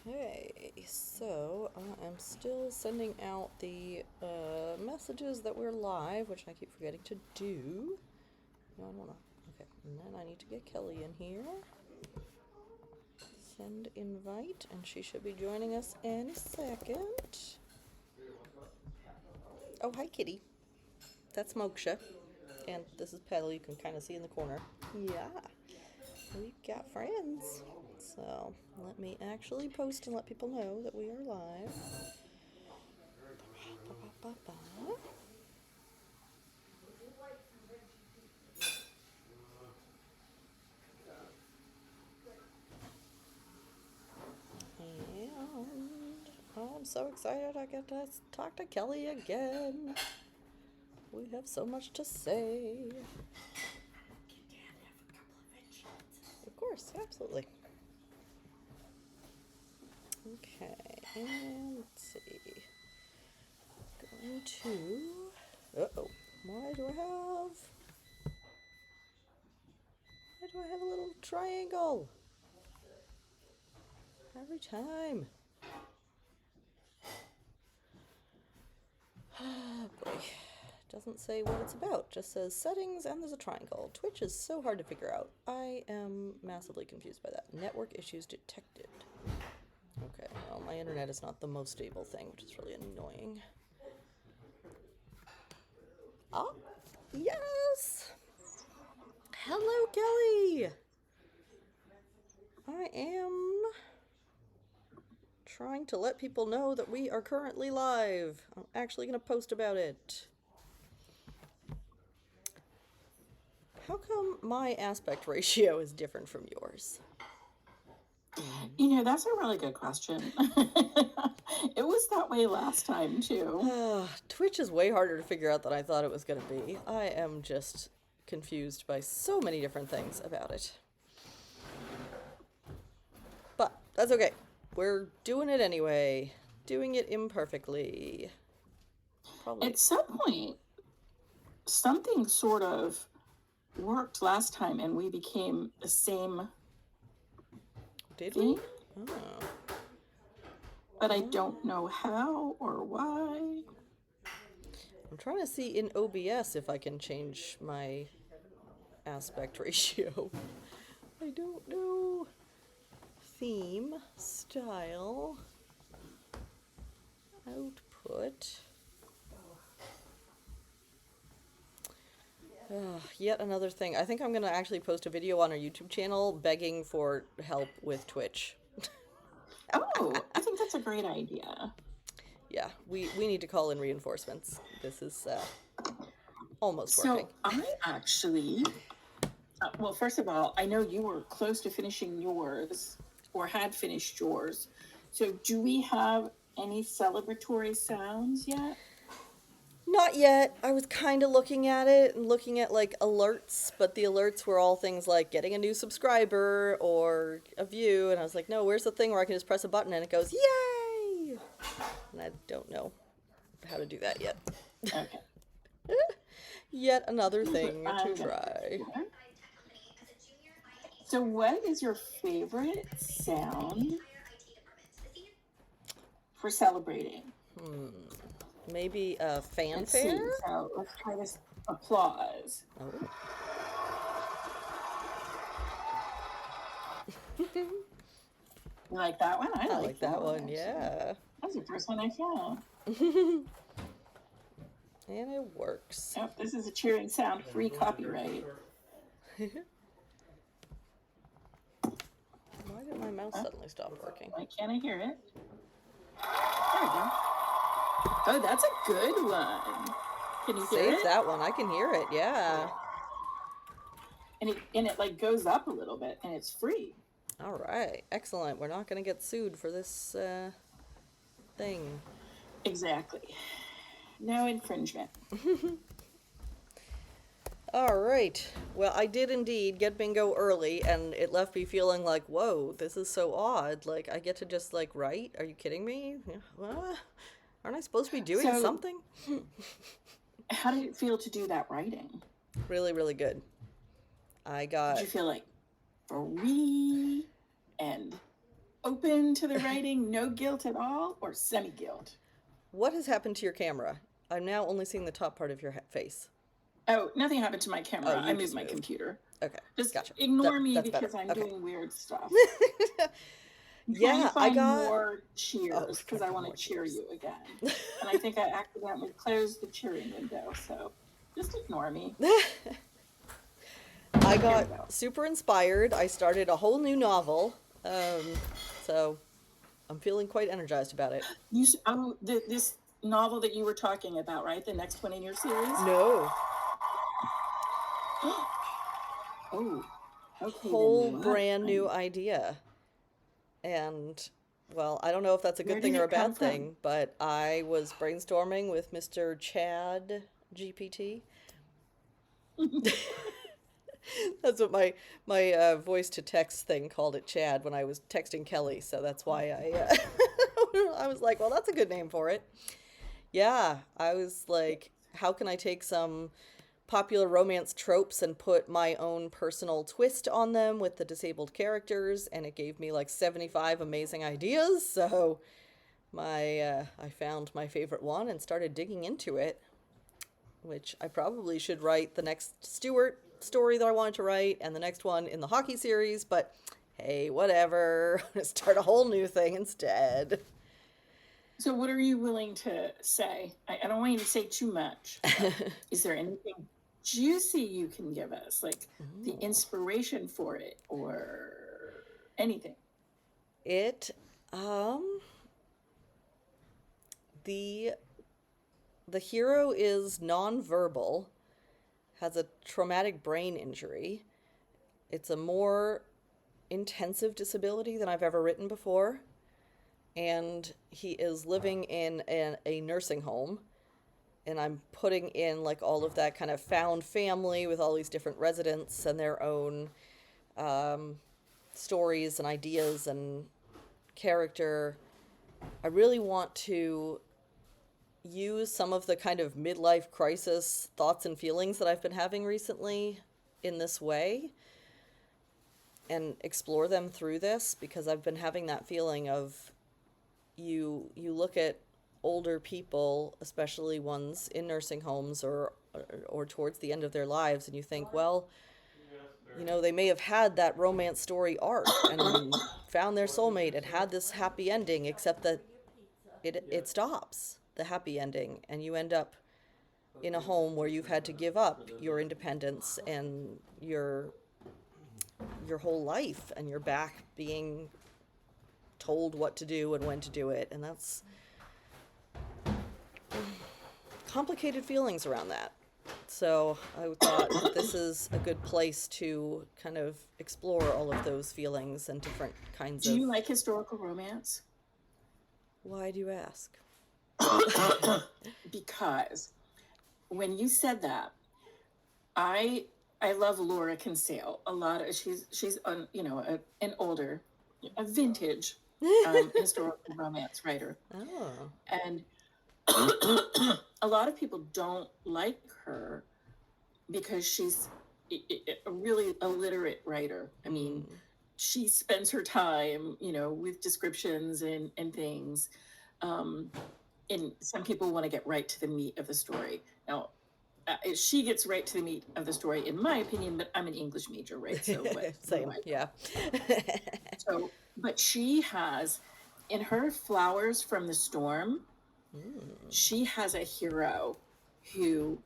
Okay, so I am still sending out the messages that we're live, which I keep forgetting to do. No, I don't wanna. Okay, and then I need to get Kelly in here. Send invite, and she should be joining us any second. Oh, hi, Kitty. That's Moksha. And this is Petal, you can kind of see in the corner. Yeah, we've got friends. So let me actually post and let people know that we are live. Ba-ba-ba-ba. And oh, I'm so excited I get to talk to Kelly again. We have so much to say. Of course, absolutely. Okay, and let's see. Going to. Uh-oh. Why do I have a little triangle? Every time. Ah, boy. Doesn't say what it's about. Just says settings and there's a triangle. Twitch is so hard to figure out. I am massively confused by that. Network issues detected. Okay, well, my internet is not the most stable thing, which is really annoying. Ah, yes! Hello, Kelly! I am trying to let people know that we are currently live. I'm actually going to post about it. How come my aspect ratio is different from yours? That's a really good question. It was that way last time, too. Twitch is way harder to figure out than I thought it was going to be. I am just confused by so many different things about it. But that's okay. We're doing it anyway. Doing it imperfectly. Probably. At some point, something sort of worked last time and we became the same Did thing. we? Oh. But I don't know how or why. I'm trying to see in OBS if I can change my aspect ratio. I don't know. Theme, style, output. Yet another thing. I think I'm gonna actually post a video on our YouTube channel begging for help with Twitch. Oh, I think that's a great idea. Yeah, we need to call in reinforcements. This is almost working. So I actually, well, first of all, I know you were close to finishing yours or had finished yours. So do we have any celebratory sounds yet? Not yet. I was kind of looking at it and looking at like alerts, but the alerts were all things like getting a new subscriber or a view, and I was like, no, where's the thing where I can just press a button and it goes, yay! And I don't know how to do that yet. Okay. Yet another thing to try. So what is your favorite sound for celebrating? Maybe a fanfare? Let's see. So let's try this applause. Oh. You like that one? I like that one, yeah. That's the first one I found. And it works. Yep, this is a cheering sound, free copyright. Why did my mouse suddenly stop working? Why can't I hear it? There we go. Oh, that's a good one. Can you hear it? Save that one. I can hear it, yeah. And it like goes up a little bit, and it's free. All right, excellent. We're not going to get sued for this thing. Exactly. No infringement. All right. Well, I did indeed get bingo early, and it left me feeling like, whoa, this is so odd. Like, I get to just, like, write? Are you kidding me? What? Aren't I supposed to be doing something? How did it feel to do that writing? Really, really good. I got... Did you feel like free and open open to the writing, no guilt at all, or semi guilt? What has happened to your camera? I'm now only seeing the top part of your face. Oh, nothing happened to my Oh, camera. I you moved just my moved. computer. Okay, Just gotcha. ignore me That's better. because I'm Okay. doing weird stuff. I'm trying to Yeah, I find got. more Oh, cheers trying because to I find want to more cheer cheers. you again. And I think I accidentally closed the cheering window. So just ignore me. I Here we got go. super inspired. I started a whole new novel. So I'm feeling quite energized about it. This novel that you were talking about, right? The next one in your series? No, Oh, okay, whole then what? brand new idea. And, well, I don't know if that's a Where good did thing or a it come bad from? thing, but I was brainstorming with Mr. Chad GPT. That's what my voice to text thing called it, Chad, when I was texting Kelly. So that's why I was like, well, that's a good name for it. Yeah, I was like, how can I take some popular romance tropes and put my own personal twist on them with the disabled characters? And it gave me like 75 amazing ideas. So I found my favorite one and started digging into it, which I probably should write the next Stewart story that I wanted to write and the next one in the hockey series, but hey, whatever. Start a whole new thing instead. So, what are you willing to say? I don't want you to say too much, but is there anything juicy you can give us, like the inspiration for it or anything? It the the hero is nonverbal, has a traumatic brain injury. It's a more intensive disability than I've ever written before, and he is living in a nursing home. And I'm putting in like all of that kind of found family with all these different residents and their own stories and ideas and character. I really want to use some of the kind of midlife crisis thoughts and feelings that I've been having recently in this way and explore them through this, because I've been having that feeling of you look at older people, especially ones in nursing homes or towards the end of their lives, and you think, well, they may have had that romance story arc and found their soulmate and had this happy ending, except that it stops the happy ending, and you end up in a home where you've had to give up your independence and your whole life, and you're back being told what to do and when to do it, and that's complicated feelings around that. So I thought that this is a good place to kind of explore all of those feelings and different kinds Do of. you like historical romance? Why do you ask? Because when you said that, I love Laura Kinsale a lot. She's an older, a vintage historical romance writer, Oh. and a lot of people don't like her because she's a really illiterate writer. I mean, she spends her time, with descriptions and things. And some people want to get right to the meat of the story. Now, she gets right to the meat of the story, in my opinion, but I'm an English major, right? So what do Same, I know? yeah. So, but she has, in her Flowers from the Storm, she has a hero who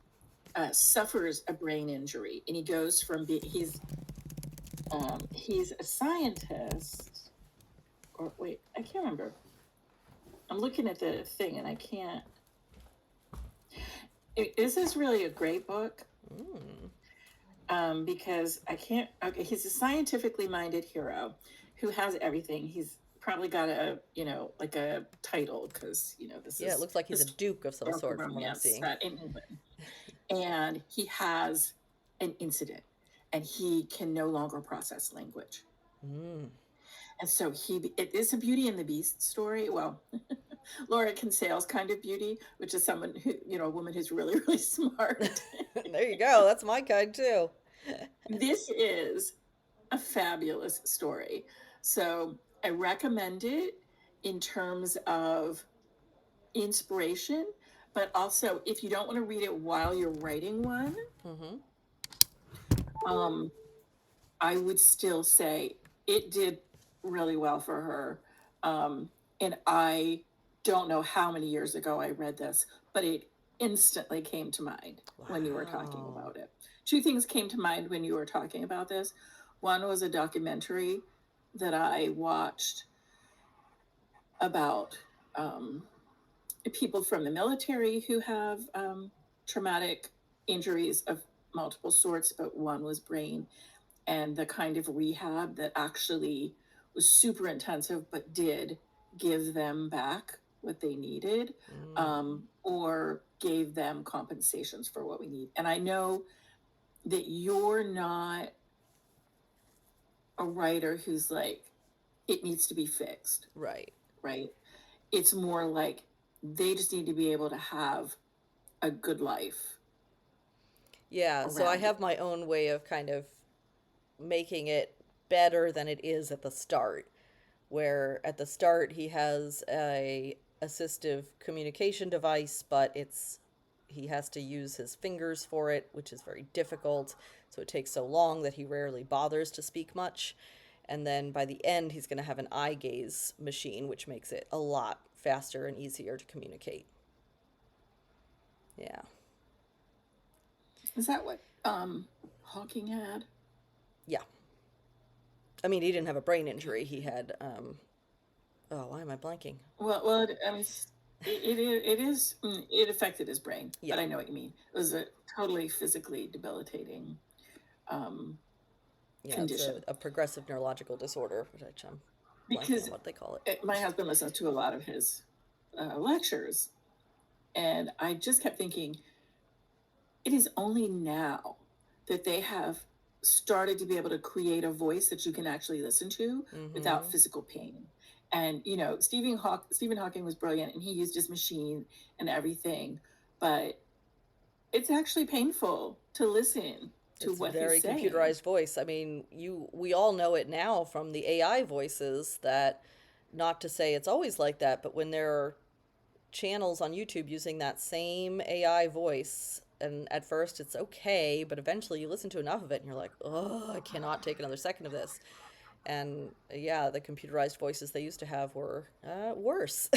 suffers a brain injury, and he goes from he's a scientist, or wait, I can't remember. I'm looking at the thing and I can't. This is really a great book because I can't. Okay, he's a scientifically minded hero who has everything. He's probably got like a title because this Yeah, is it looks like he's a duke of some sort from what I'm romance seeing. set in England, and he has an incident, and he can no longer process language. And so it is a Beauty and the Beast story. Well, Laura Kinsale's kind of beauty, which is someone who, a woman who's really, really smart. There you go. That's my kind too. This is a fabulous story. So I recommend it in terms of inspiration, but also if you don't want to read it while you're writing one, Mm-hmm. um, I would still say it did really well for her. And I don't know how many years ago I read this, but it instantly came to mind when you were talking Wow. about it. Two things came to mind when you were talking about this. One was a documentary that I watched about um, people from the military who have traumatic injuries of multiple sorts, but one was brain, and the kind of rehab that actually was super intensive but did give them back what they needed, Mm. or gave them compensations for what we need. And I know that you're not a writer who's like, it needs to be fixed, Right. right? It's more like they just need to be able to have a good life Yeah, so I around it. have my own way of kind of making it better than it is at the start, where at the start he has a assistive communication device, but it's he has to use his fingers for it, which is very difficult. So it takes so long that he rarely bothers to speak much. And then by the end, he's going to have an eye gaze machine, which makes it a lot faster and easier to communicate. Yeah. Is that what Hawking had? Yeah. I mean, he didn't have a brain injury. He had, oh, why am I blanking? I mean, it affected his brain, but Yeah. I know what you mean. It was a totally physically debilitating um, Yeah, it's condition. a progressive neurological disorder, which I'm blanking on Because what they call it. my husband listens to a lot of his lectures, and I just kept thinking, it is only now that they have started to be able to create a voice that you can actually listen to without Mm-hmm. physical pain. And Stephen Hawking was brilliant, and he used his machine and everything, but it's actually painful to listen to It's what he's very saying. computerized voice. I mean, we all know it now from the AI voices that not to say it's always like that, but when there are channels on YouTube using that same AI voice, and at first it's okay, but eventually you listen to enough of it and you're like, "Oh, I cannot take another second of this." And yeah, the computerized voices they used to have were worse.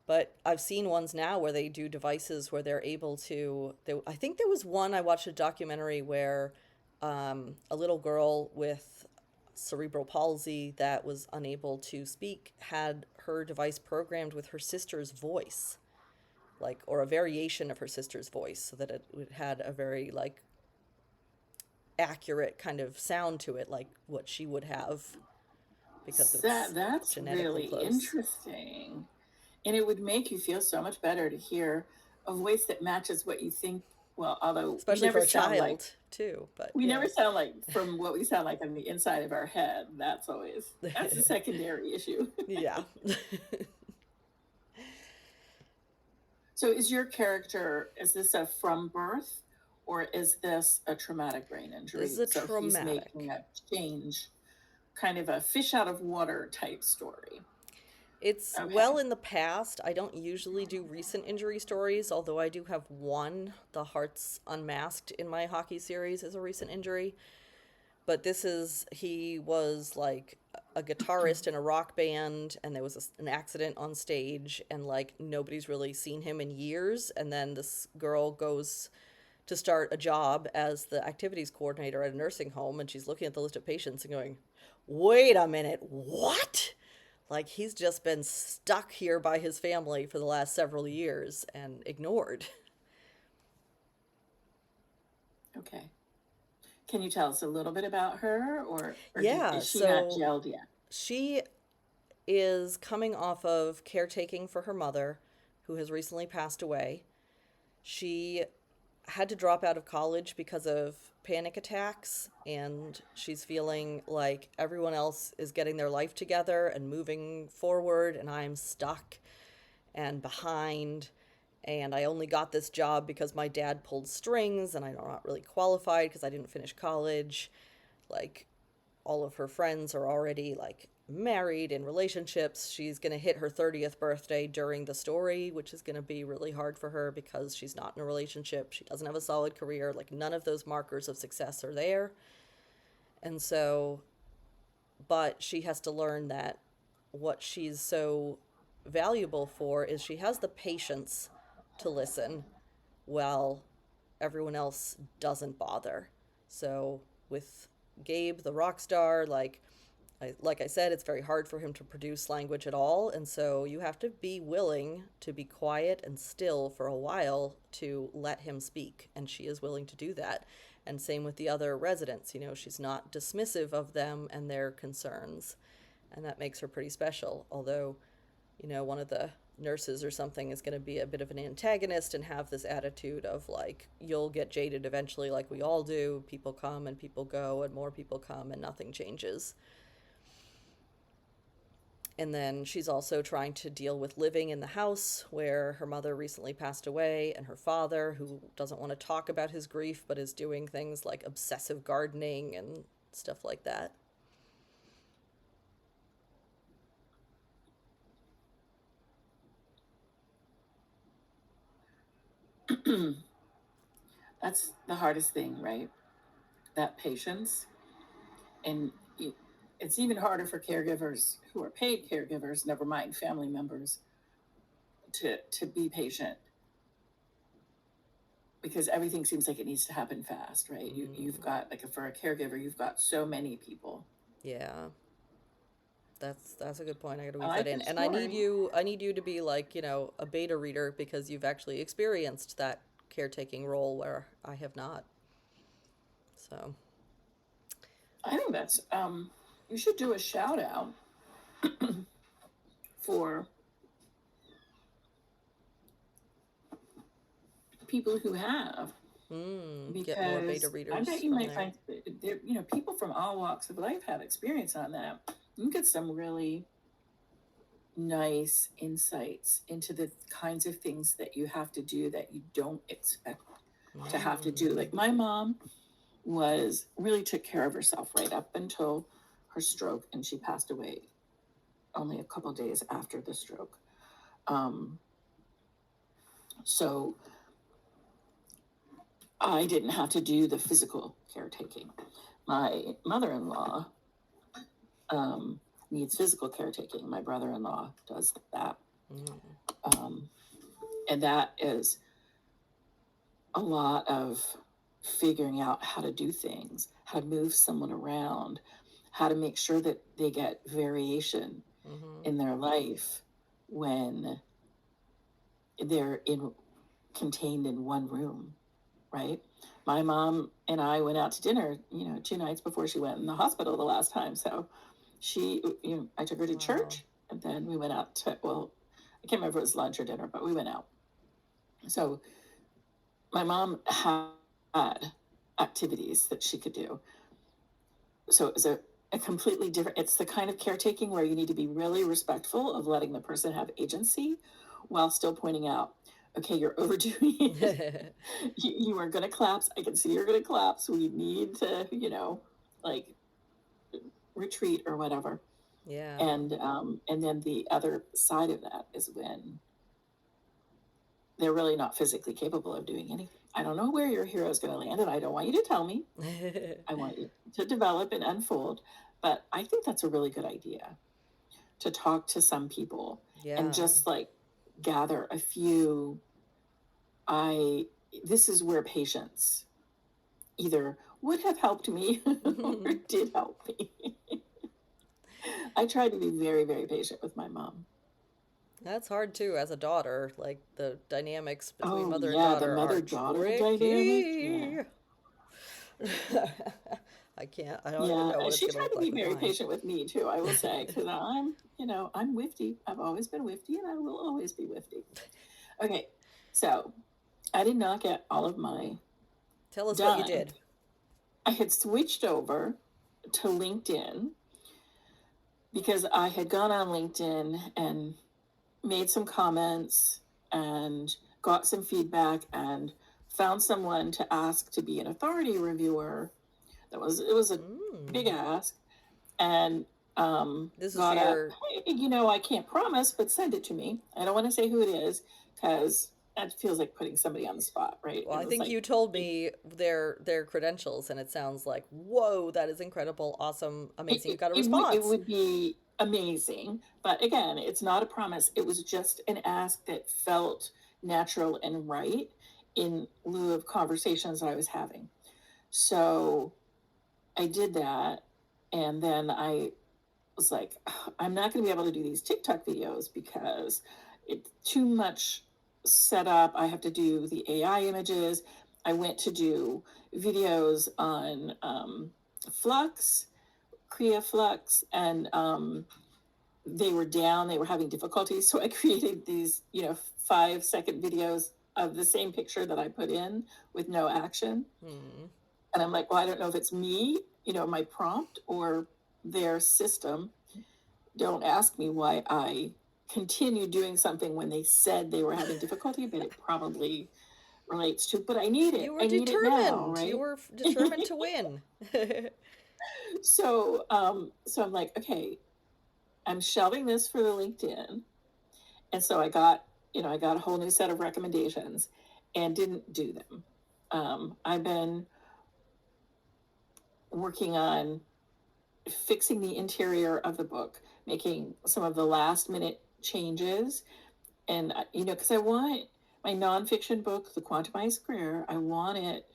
But I've seen ones now where they do devices where they're able to. I think there was one I watched a documentary where a little girl with cerebral palsy that was unable to speak had her device programmed with her sister's voice, like, or a variation of her sister's voice, so that it had a very like accurate kind of sound to it, like what she would have because it's That's genetically really close, interesting. And it would make you feel so much better to hear a voice that matches what you think. Well, although especially for a child too. But we yeah. never sound like from what we sound like on the inside of our head. That's a secondary issue. Yeah. So is this a from birth, or is this a traumatic brain This is injury? a So he's making traumatic. a change, kind of a fish out of water type story. It's well Okay. in the past. I don't usually do recent injury stories, although I do have one. The Hearts Unmasked in my hockey series is a recent injury. But he was like a guitarist in a rock band, and there was an accident on stage, and like nobody's really seen him in years. And then this girl goes to start a job as the activities coordinator at a nursing home, and she's looking at the list of patients and going, wait a minute, what? Like he's just been stuck here by his family for the last several years and ignored. Okay. Can you tell us a little bit about her, Yeah, is she not so gelled yet? she is coming off of caretaking for her mother, who has recently passed away. She had to drop out of college because of panic attacks, and she's feeling like everyone else is getting their life together and moving forward, and I'm stuck and behind. And I only got this job because my dad pulled strings, and I'm not really qualified because I didn't finish college. like all of her friends are already like married in relationships. She's going to hit her 30th birthday during the story, which is going to be really hard for her because she's not in a relationship. She doesn't have a solid career. Like, none of those markers of success are there. And so, but she has to learn that what she's so valuable for is she has the patience to listen while everyone else doesn't bother. So with Gabe, the rock star, like I said, it's very hard for him to produce language at all, and so you have to be willing to be quiet and still for a while to let him speak, and she is willing to do that. And same with the other residents, she's not dismissive of them and their concerns, and that makes her pretty special. Although, one of the nurses or something is going to be a bit of an antagonist and have this attitude of like, you'll get jaded eventually, like we all do. People come and people go, and more people come, and nothing changes. And then she's also trying to deal with living in the house where her mother recently passed away, and her father, who doesn't want to talk about his grief but is doing things like obsessive gardening and stuff like that. That's the hardest thing, right? That patience. And it's even harder for caregivers who are paid caregivers, never mind family members, to be patient, because everything seems like it needs to happen fast, right? You've got, like, for a caregiver, you've got so many people. Yeah. That's a good point. I gotta I weave like that in. your And story. I need you to be like, a beta reader because you've actually experienced that caretaking role where I have not. So, I think that's you should do a shout out for people who have, get more beta because I bet readers you from might there. find there, people from all walks of life have experience on that. You can get some really nice insights into the kinds of things that you have to do that you don't expect to have to do. Like, my mom really took care of herself right up until her stroke, and she passed away only a couple days after the stroke. Um, so I didn't have to do the physical caretaking. My mother-in-law um, needs physical caretaking. My brother-in-law does that. Um, and that is a lot of figuring out how to do things, how to move someone around, how to make sure that they get variation in their life when they're contained in one room, right? My mom and I went out to dinner, 2 nights before she went in the hospital the last time. So I took her to church, and then we went out to, well, I can't remember if it was lunch or dinner, but we went out. So my mom had activities that she could do. So it was a completely different, it's the kind of caretaking where you need to be really respectful of letting the person have agency while still pointing out, okay, you're overdoing it. You are going to collapse. I can see you're going to collapse. We need to, like, retreat or whatever. Yeah. And then the other side of that is when they're really not physically capable of doing anything. I don't know where your hero is going to land, and I don't want you to tell me. I want you to develop and unfold. But I think that's a really good idea, to talk to some people Yeah. and just like gather a few. This is where patience either would have helped me or did help me. I tried to be very, very patient with my mom. That's hard too as a daughter. Like, the dynamics between Oh mother and yeah, the daughter are mother-daughter dynamic. tricky. Yeah. I don't even Yeah, know what it's she gonna tried look to be like with very mine. patient with me too, I will say, because I'm wifty. I've always been wifty, and I will always be wifty. Okay, so I did not get all of my Tell us what you done. did. I had switched over to LinkedIn because I had gone on LinkedIn and made some comments and got some feedback and found someone to ask to be an authority reviewer It was a big Mm. ask, and This is for got a, your. hey, I can't promise, but send it to me. I don't want to say who it is because that feels like putting somebody on the spot, right? Well, It I was think like you told me their credentials, and it sounds like, whoa, that is incredible, awesome, amazing. You got a it response. would be amazing, but again, it's not a promise. It was just an ask that felt natural and right in lieu of conversations I was having. So I did that, and then I was like, "Ugh, I'm not going to be able to do these TikTok videos because it's too much setup. I have to do the AI images. I went to do videos on Flux, Crea Flux, and they were down. They were having difficulties. So I created these, 5-second videos of the same picture that I put in with no action. Hmm. And I'm like, well, I don't know if it's me, my prompt or their system. Don't ask me why I continued doing something when they said they were having difficulty, but it probably relates to, but I need it. You were I need it now, determined. You right? were determined to win. So I'm like, okay, I'm shelving this for the LinkedIn. And so I got a whole new set of recommendations and didn't do them. I've been working on fixing the interior of the book, making some of the last minute changes. And, because I want my nonfiction book, The Quantumized Career, I want it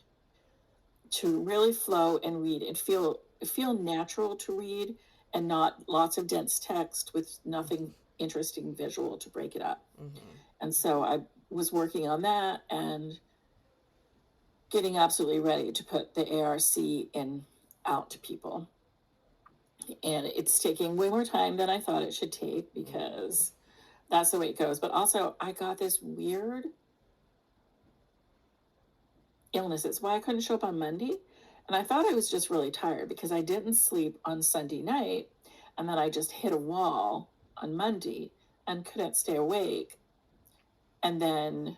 to really flow and read and feel natural to read and not lots of dense text with nothing interesting visual to break it up. Hmm. And so I was working on that and getting absolutely ready to put the ARC in out to people. And it's taking way more time than I thought it should take because that's the way it goes. But also, I got this weird illness. It's why I couldn't show up on Monday. And I thought I was just really tired because I didn't sleep on Sunday night. And then I just hit a wall on Monday and couldn't stay awake. And then,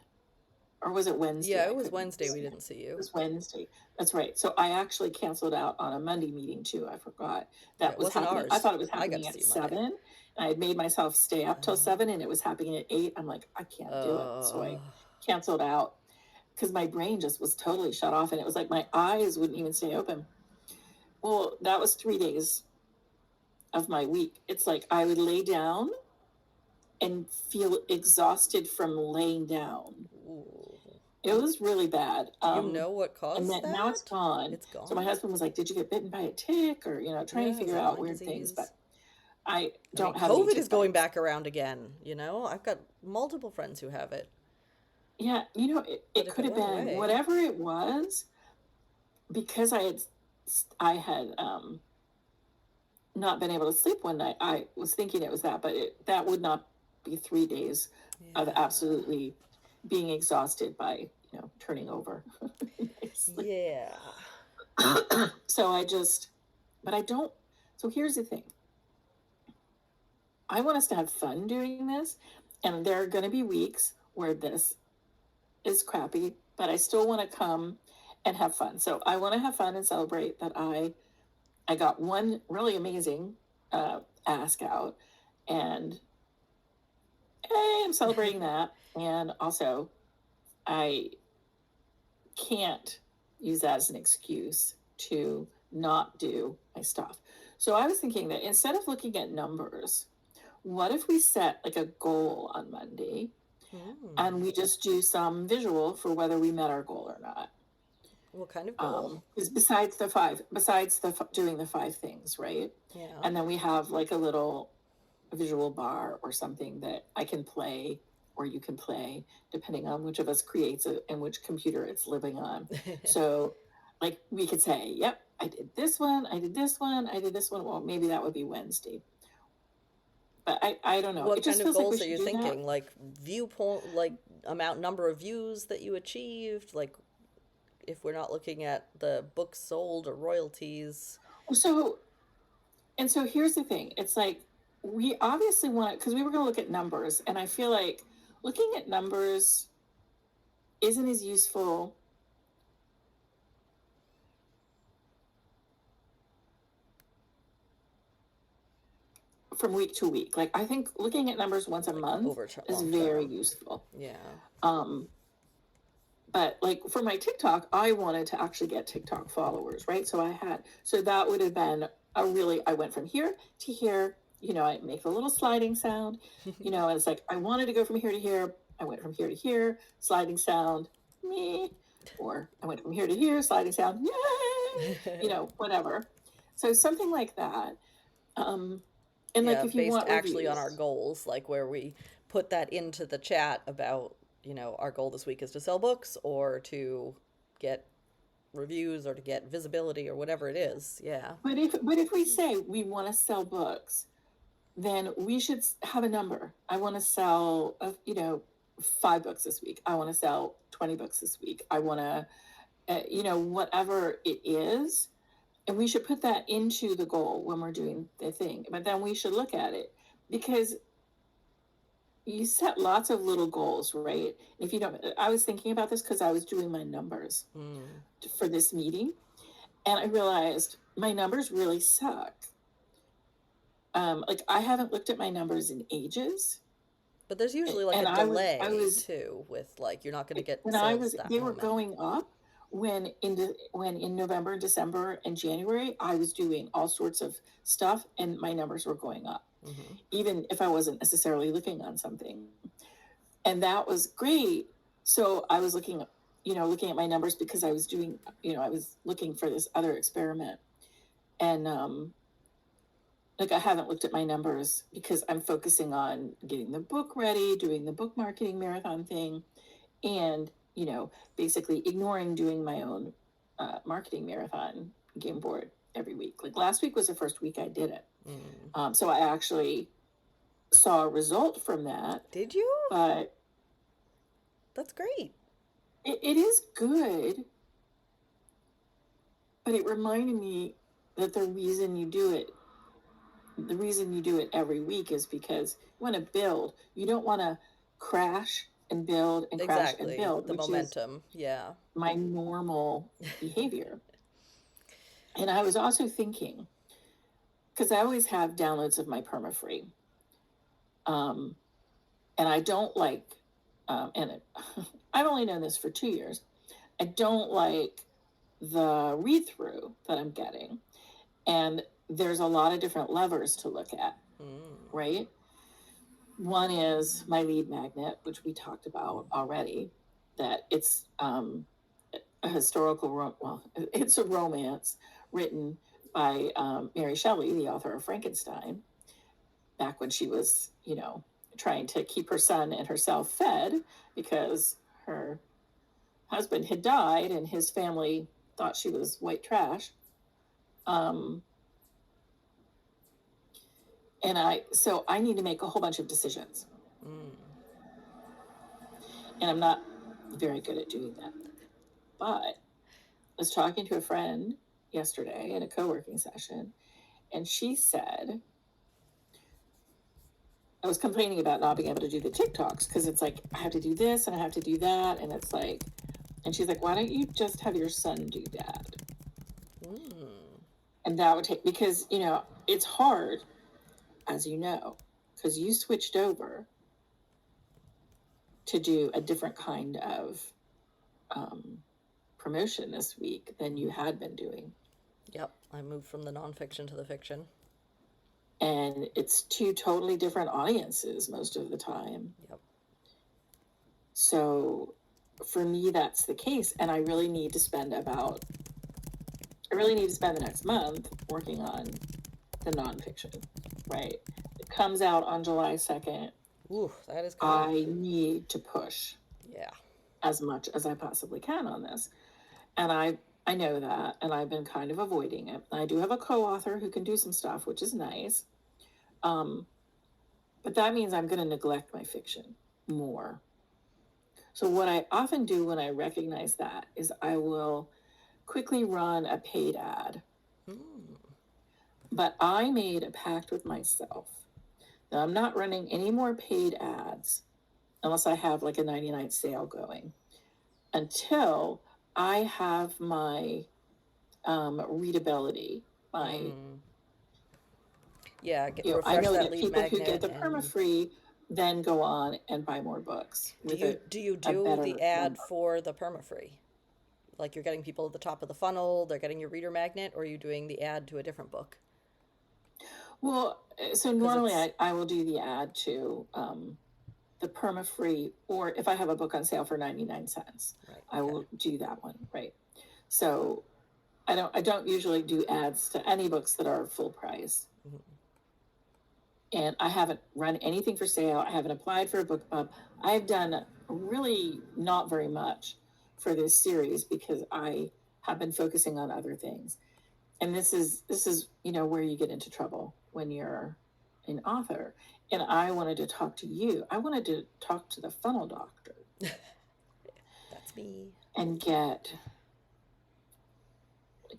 or was it Wednesday? Yeah, I it was couldn't. Wednesday we didn't see It you. was Wednesday. That's right. So I actually canceled out on a Monday meeting too. I forgot Yeah, that it was wasn't happening. I ours. thought it was I got happening to see at you Monday. 7. And I had made myself stay up till 7 and it was happening at 8. I'm like, I can't do it. So Uh, I canceled out because my brain just was totally shut off and it was like my eyes wouldn't even stay open. Well, that was 3 days of my week. It's like I would lay down and feel exhausted from laying down. ooh. It was really bad. Do you know what And caused then now it's that? gone. It's So my gone? husband was like, "Did you get bitten by a tick?" Or trying to Yeah, is figure it out Lyme weird things. But disease? I I mean, don't have any COVID is tick going bites. back around again, you know? I've got multiple friends who have it. Yeah, But it if could it have went been away, whatever it was because I had not been able to sleep one night. I was thinking it was that, but that would not be 3 days of yeah. absolutely being exhausted by turning over. Yeah. So but I don't. So here's the thing. I want us to have fun doing this, and there are going to be weeks where this is crappy, but I still want to come and have fun. So I want to have fun and celebrate that I got one really amazing ask out, and hey, I'm celebrating that. And also, I can't use that as an excuse to not do my stuff. So I was thinking that instead of looking at numbers, what if we set like a goal on Monday and Hmm. we just do some visual for whether we met our goal or not? What kind of goal? Is besides doing the 5 things, right? Yeah. And then we have like a little visual bar or something that I can play or you can play, depending on which of us creates it and which computer it's living on. So, like, we could say, yep, I did this one, I did this one, I did this one. Well, maybe that would be Wednesday. But I don't know. What It kind just of feels like we goals are should you do that. thinking? Like viewpoint, like number of views that you achieved? Like if we're not looking at the books sold or royalties. So, and so here's the thing it's like, we obviously want because we were going to look at numbers, and I feel like looking at numbers isn't as useful from week to week. Like, I think looking at numbers once a month over is long very term. useful. Yeah. But like for my TikTok, I wanted to actually get TikTok followers, right? So that would have been I went from here to here, I make a little sliding sound, and it's like, I wanted to go from here to here. I went from here to here, sliding sound, me, or I went from here to here, sliding sound, yay, whatever. So something like that. Um, and like Yeah, if you based want actually on reviews, our goals, like where we put that into the chat about, our goal this week is to sell books or to get reviews or to get visibility or whatever it is. Yeah. but if we say we want to sell books, then we should have a number. I want to sell, 5 books this week. I want to sell 20 books this week. I want to, whatever it is. And we should put that into the goal when we're doing the thing. But then we should look at it because you set lots of little goals, right? If you don't, I was thinking about this because I was doing my numbers Mm. for this meeting, and I realized my numbers really suck. Like I haven't looked at my numbers in ages. But there's usually like a And I delay was too with like you're not going to get when I sales was that they were moment. going up when in November, December, and January I was doing all sorts of stuff and my numbers were going up, Hmm. even if I wasn't necessarily looking on something, and that was great. So I was looking at my numbers because I was doing, I was looking for this other experiment, and like I haven't looked at my numbers because I'm focusing on getting the book ready, doing the book marketing marathon thing, and basically ignoring doing my own marketing marathon game board every week. Like last week was the first week I did it, Mm. so I actually saw a result from that. Did you? But That's great. it is good, but it reminded me that the reason you do it every week is because you want to build. You don't want to crash and build and crash and Exactly. build, The which is momentum. Yeah. my normal behavior. And I was also thinking, because I always have downloads of my permafree, um, and I don't like, I've only known this for 2 years. I don't like the read through that I'm getting, and there's a lot of different levers to look at, Mm. right? One is my lead magnet, which we talked about already, that it's a it's a romance written by Mary Shelley, the author of Frankenstein, back when she was, trying to keep her son and herself fed because her husband had died and his family thought she was white trash. Um, so I need to make a whole bunch of decisions, Mm. and I'm not very good at doing that. But I was talking to a friend yesterday in a co-working session, and she said, I was complaining about not being able to do the TikToks because it's like I have to do this and I have to do that, and it's like, and she's like, why don't you just have your son do that? Mm. And that would take, because it's hard, as you know, because you switched over to do a different kind of um, promotion this week than you had been doing. Yep. I moved from the nonfiction to the fiction. And it's two totally different audiences most of the time. Yep. So for me, that's the case. And I really need to spend the next month working on the nonfiction, right? It comes out on July 2nd. Ooh, that is coming. I need to push Yeah. as much as I possibly can on this. And I know that, and I've been kind of avoiding it. I do have a co-author who can do some stuff, which is nice. But that means I'm going to neglect my fiction more. So what I often do when I recognize that is I will quickly run a paid ad. Mm. But I made a pact with myself that I'm not running any more paid ads unless I have like a 99 sale going until I have my readability, my Mm. Yeah, I refresh know that that lead people who get magnet. the And perma-free then go on and buy more books do with you do you a do the better ad number. for the perma-free? Like you're getting people at the top of the funnel, they're getting your reader magnet, or are you doing the ad to a different book? Well, so Because normally it's I will do the ad to the perma-free, or if I have a book on sale for 99 cents, right. I Okay. will do that one, right? So I don't usually do ads to any books that are full price. Mhm. And I haven't run anything for sale. I haven't applied for a book pub. I've done really not very much for this series because I have been focusing on other things. And this is where you get into trouble when you're an author. And I wanted to talk to you. I wanted to talk to the funnel doctor That's me. and get.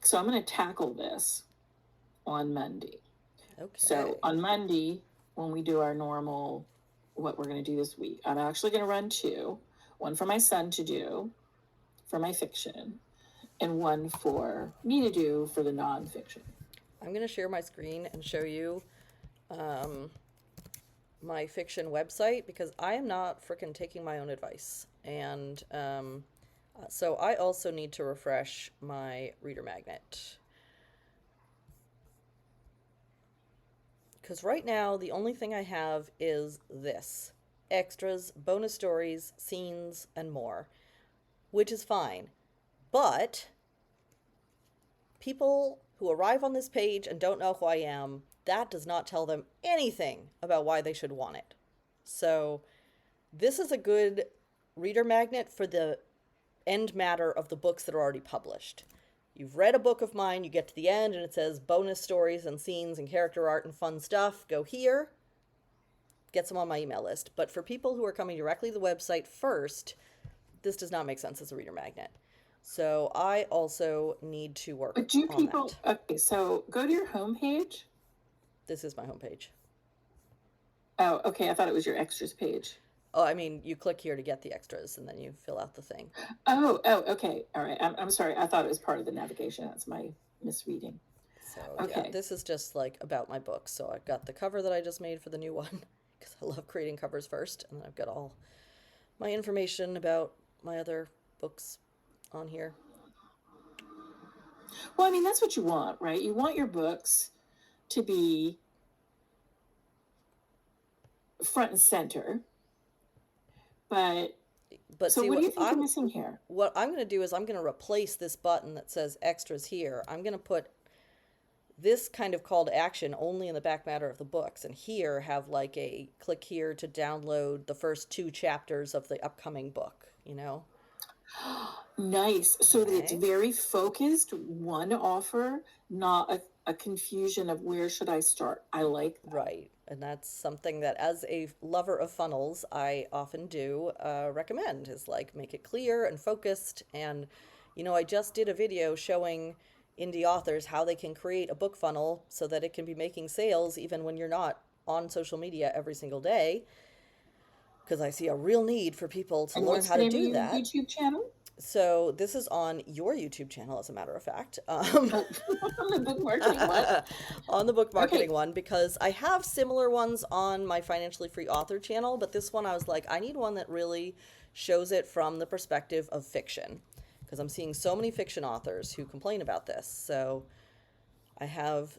So I'm going to tackle this on Monday. So Okay. on Monday, when we do our normal, what we're going to do this week, I'm actually going to run two, one for my son to do for my fiction, and one for me to do for the nonfiction. I'm gonna share my screen and show you um, my fiction website because I am not freaking taking my own advice. And so I also need to refresh my reader magnet. Because right now, the only thing I have is this extras, bonus stories, scenes, and more, which is fine. But people who arrive on this page and don't know who I am, that does not tell them anything about why they should want it. So, this is a good reader magnet for the end matter of the books that are already published. You've read a book of mine, you get to the end, and it says bonus stories and scenes and character art and fun stuff. Go here, get some on my email list. But for people who are coming directly to the website first, this does not make sense as a reader magnet. So I also need to work But do on people, that. okay, so go to your homepage. This is my homepage. Oh, okay, I thought it was your extras page. Oh, I mean, you click here to get the extras and then you fill out the thing. Oh, okay, all right. I'm sorry. I thought it was part of the navigation. That's my misreading. So yeah, Okay. this is just like about my books. So I've got the cover that I just made for the new one because I love creating covers first, and then I've got all my information about my other books on here. Well, I mean, that's what you want, right? You want your books to be front and center. But But so see what do you think you're missing here? what I'm going to do is I'm going to replace this button that says extras here. I'm going to put this kind of call to action only in the back matter of the books, and here have like a click here to download the first two chapters of the upcoming book, you know? Nice. So that it's Okay. very focused, one offer, not a confusion of where should I start. I like that. Right. And that's something that, as a lover of funnels, I often do recommend is like make it clear and focused. And, I just did a video showing indie authors how they can create a book funnel so that it can be making sales even when you're not on social media every single day. Because I see a real need for people to And learn what's how the to name of do your that. YouTube channel? So this is on your YouTube channel, as a matter of fact. Oh, the book marketing one. On the book marketing Okay. one, because I have similar ones on my financially free author channel, but this one I was like, I need one that really shows it from the perspective of fiction, because I'm seeing so many fiction authors who complain about this. So I have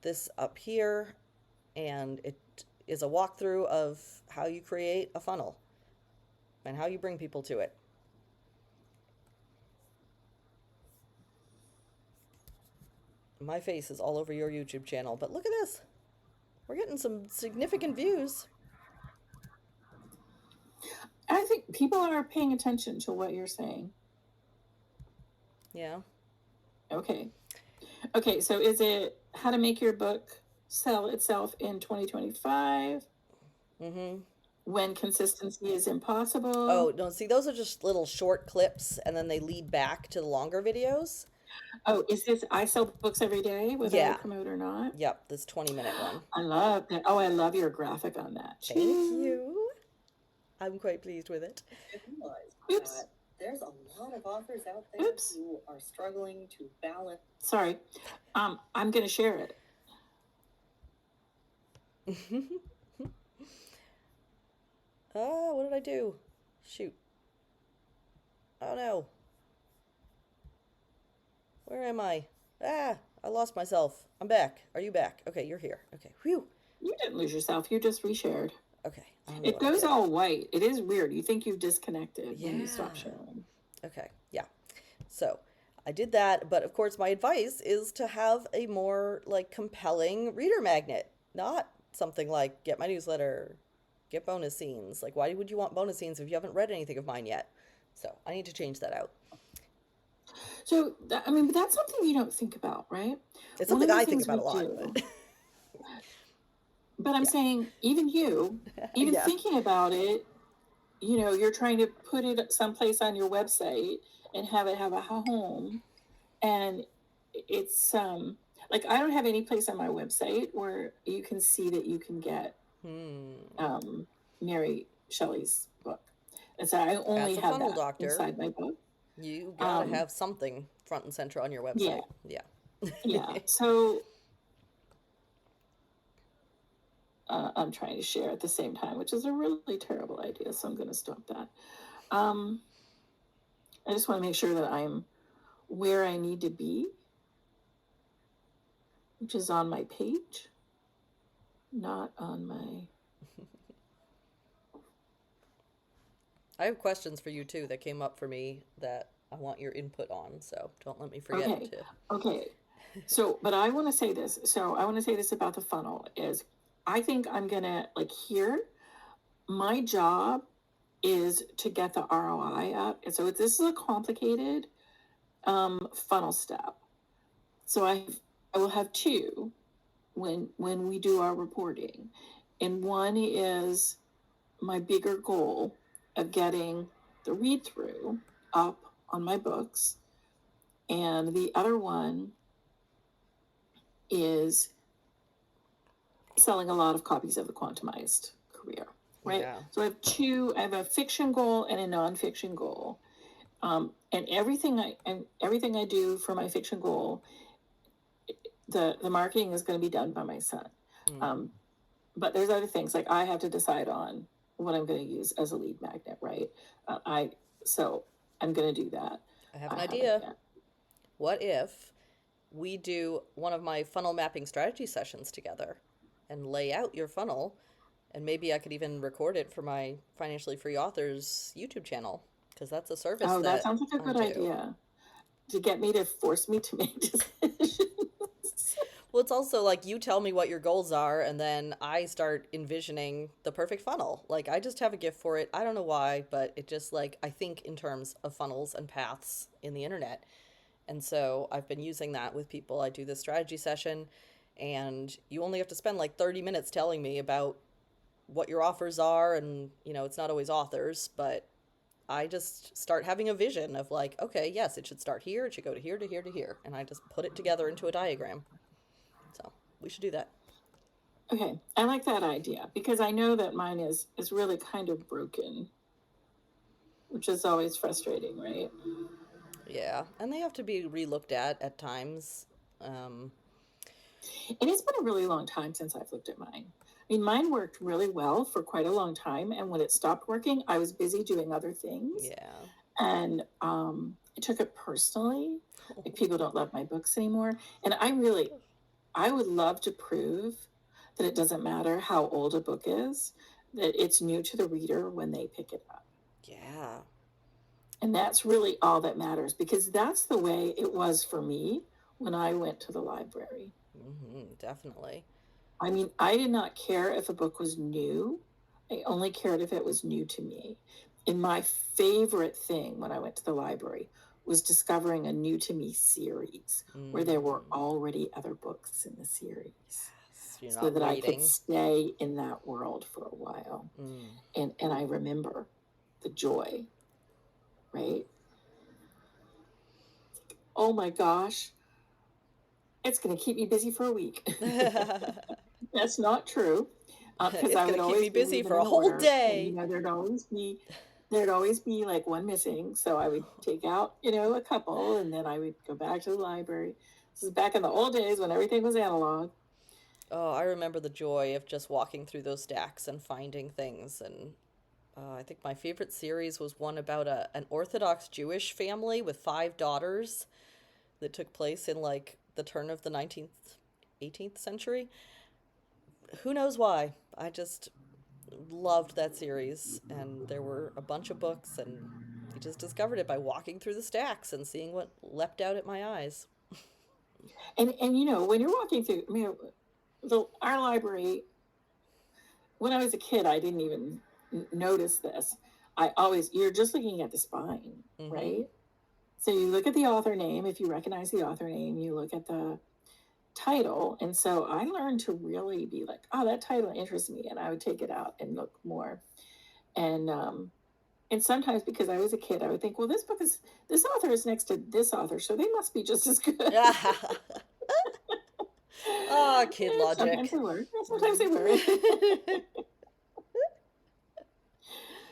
this up here, and it is a walkthrough of how you create a funnel and how you bring people to it. My face is all over your YouTube channel, but look at this. We're getting some significant views. I think people are paying attention to what you're saying. Yeah. Okay. Okay, so is it how to make your book sell itself in 2025 Mm-hmm. when consistency is impossible? Oh, no, see, those are just little short clips, and then they lead back to the longer videos. Oh, is this I sell books every day whether I Yeah. promote or not? Yep, this 20-minute one. I love that. Oh, I love your graphic on that Thank too. you. I'm quite pleased with it. Realize Oops. that there's a lot of authors out there Oops. who are struggling to balance. Sorry. I'm going to share it. Oh, what did I do? Shoot. Oh no. Where am I? Ah, I lost myself. I'm back. Are you back? Okay, you're here. Okay. Whew. You didn't lose yourself. You just reshared. Okay. I don't know It what I goes did. all white. It is weird. You think you've disconnected when you Yeah. stop sharing. Okay. Yeah. So I did that, but of course, my advice is to have a more like compelling reader magnet, not something like get my newsletter, get bonus scenes. Like, why would you want bonus scenes if you haven't read anything of mine yet? So I need to change that out. So, I mean, but that's something you don't think about, right? It's One something of the I think things about we a lot, do, but but I'm yeah. saying, even Yeah. thinking about it, you're trying to put it someplace on your website and have it have a home. And it's, like, I don't have any place on my website where you can see that you can get Hmm. um, Mary Shelley's book. And so I As only a have funnel that doctor, inside my book. you gotta Um, have something front and center on your yeah, website. Yeah. yeah. So I'm trying to share at the same time, which is a really terrible idea. So I'm going to stop that. Um, I just want to make sure that I'm where I need to be, which is on my page, not on my. I have questions for you too that came up for me that I want your input on, so don't let me forget Okay, to. okay. So, but I want to say this. So I want to say this about the funnel is I think I'm going to like here, my job is to get the ROI up. And so this is a complicated funnel step. So I will have two when we do our reporting. And one is my bigger goal of getting the read through up on my books. And the other one is selling a lot of copies of the Quantumized Career, right? Yeah. So I have a fiction goal and a nonfiction goal. And everything I do for my fiction goal, the marketing is going to be done by my son. Mm. But there's other things like I have to decide on what I'm going to use as a lead magnet, right? So I'm going to do that. I have I an haven't idea. yet. What if we do one of my funnel mapping strategy sessions together and lay out your funnel? And maybe I could even record it for my Financially Free Authors YouTube channel because that's a service Oh, that that sounds like a I good do. idea to get me to force me to make decisions. Well, it's also like you tell me what your goals are, and then I start envisioning the perfect funnel. Like, I just have a gift for it. I don't know why, but it just like I think in terms of funnels and paths in the internet. And so I've been using that with people. I do this strategy session, and you only have to spend like 30 minutes telling me about what your offers are. And, it's not always authors, but I just start having a vision of like, okay, yes, it should start here, it should go to here, to here, to here. And I just put it together into a diagram. So we should do that. Okay, I like that idea because I know that mine is really kind of broken, which is always frustrating, right? Yeah. And they have to be relooked at times. Um, It has been a really long time since I've looked at mine. I mean, mine worked really well for quite a long time, and when it stopped working, I was busy doing other things, yeah. and I took it personally. Like people don't love my books anymore, and I would love to prove that it doesn't matter how old a book is, that it's new to the reader when they pick it up. Yeah. And that's really all that matters because that's the way it was for me when I went to the library. Definitely. I mean, I did not care if a book was new. I only cared if it was new to me. And my favorite thing when I went to the library was discovering a new to me series where there were already other books in the series Yes, you're so not that I could waiting. stay in that world for a while. And I remember the joy, right? Oh my gosh, it's going to keep me busy for a week. That's not true, because It's I gonna would keep me always be busy leaving for a an whole order, and day. there'd always be like one missing. So I would take out a couple, and then I would go back to the library. This is back in the old days when everything was analog, Oh, I remember the joy of just walking through those stacks and finding things. And I think my favorite series was one about an Orthodox Jewish family with five daughters that took place in like the turn of the 19th, 18th century. Who knows why? I just loved that series, and there were a bunch of books, and I just discovered it by walking through the stacks and seeing what leapt out at my eyes. And you know, when you're walking through, I mean, our library, when I was a kid, I didn't even notice this. I always, you're just looking at the spine, Mm-hmm. right? So you look at the author name. If you recognize the author name, you look at the title. And so I learned to really be like, oh, that title interests me. And I would take it out and look more. And sometimes because I was a kid, I would think, well, this author is next to this author, so they must be just as good. Ah, kid And sometimes logic. they were. Sometimes they were.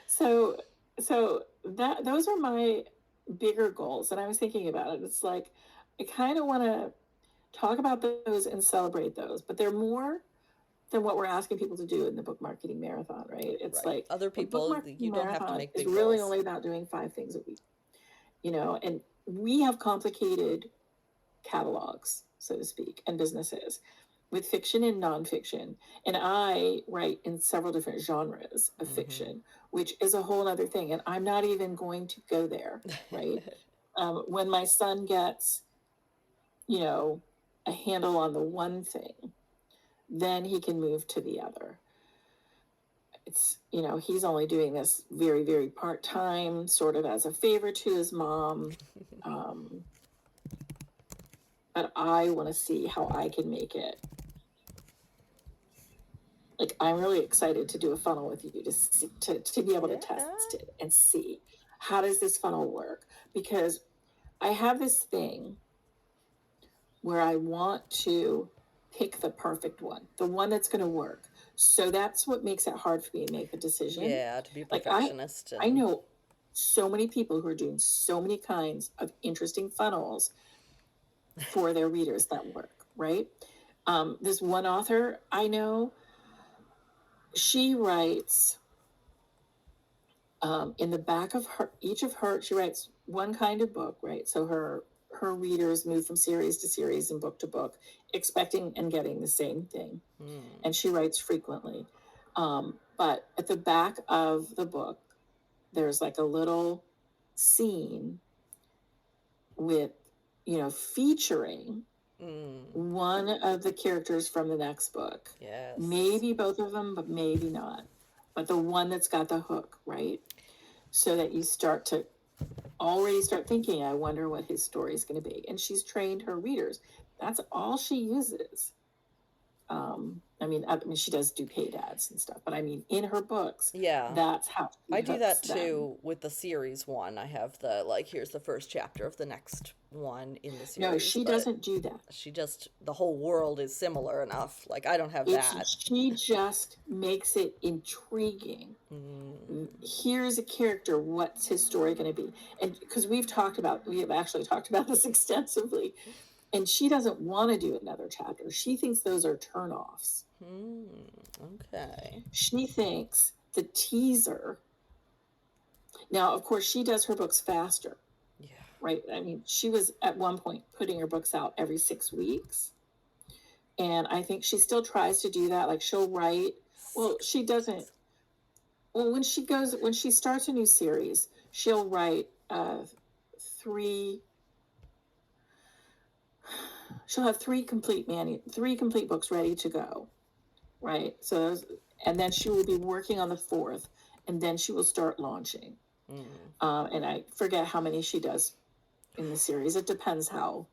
so so that those are my bigger goals. And I was thinking about it. It's like I kind of want to talk about those and celebrate those, but they're more than what we're asking people to do in the book marketing marathon, right? It's Right. like Other the book people, marketing you don't have to marathon make is big really goals. only about doing 5 things a week, and we have complicated catalogs, so to speak, and businesses with fiction and nonfiction. And I write in several different genres of fiction, which is a whole other thing. And I'm not even going to go there, right? When my son gets, a handle on the one thing, then he can move to the other. It's, he's only doing this very, very part time, sort of as a favor to his mom. But I want to see how I can make it. Like, I'm really excited to do a funnel with you to see, to be able to test it and see how does this funnel work, because I have this thing where I want to pick the perfect one, the one that's going to work. So that's what makes it hard for me to make the decision. Yeah, to be a Like perfectionist I and know so many people who are doing so many kinds of interesting funnels for their readers that work, right? This one author I know, she writes in the back of she writes one kind of book, right? So her readers move from series to series and book to book, expecting and getting the same thing. And she writes frequently. But at the back of the book, there's like a little scene with, featuring one of the characters from the next book. yes. Maybe both of them, but maybe not. But the one that's got the hook, right? So that you already start thinking, I wonder what his story is going to be. And she's trained her readers. That's all she uses. I mean, she does do paid ads and stuff, but I mean, in her books, Yeah. that's how I do that them. too with the series one. I have the like here's the first chapter of the next one in the series. No, she but doesn't do that. She just the whole world is similar enough. Like I don't have that. She just makes it intriguing. Here's a character. What's his story going to be? And because we have actually talked about this extensively, and she doesn't want to do another chapter. She thinks those are turnoffs. Okay. She thinks the teaser. Now, of course, she does her books faster. Yeah. Right. I mean, she was at one point putting her books out every 6 weeks. And I think she still tries to do that. Like she'll write, well, she doesn't. Well, when she starts a new series, she'll write she'll have three complete books ready to go. Right. So, and then she will be working on the 4th, and then she will start launching. And I forget how many she does in the series. It depends how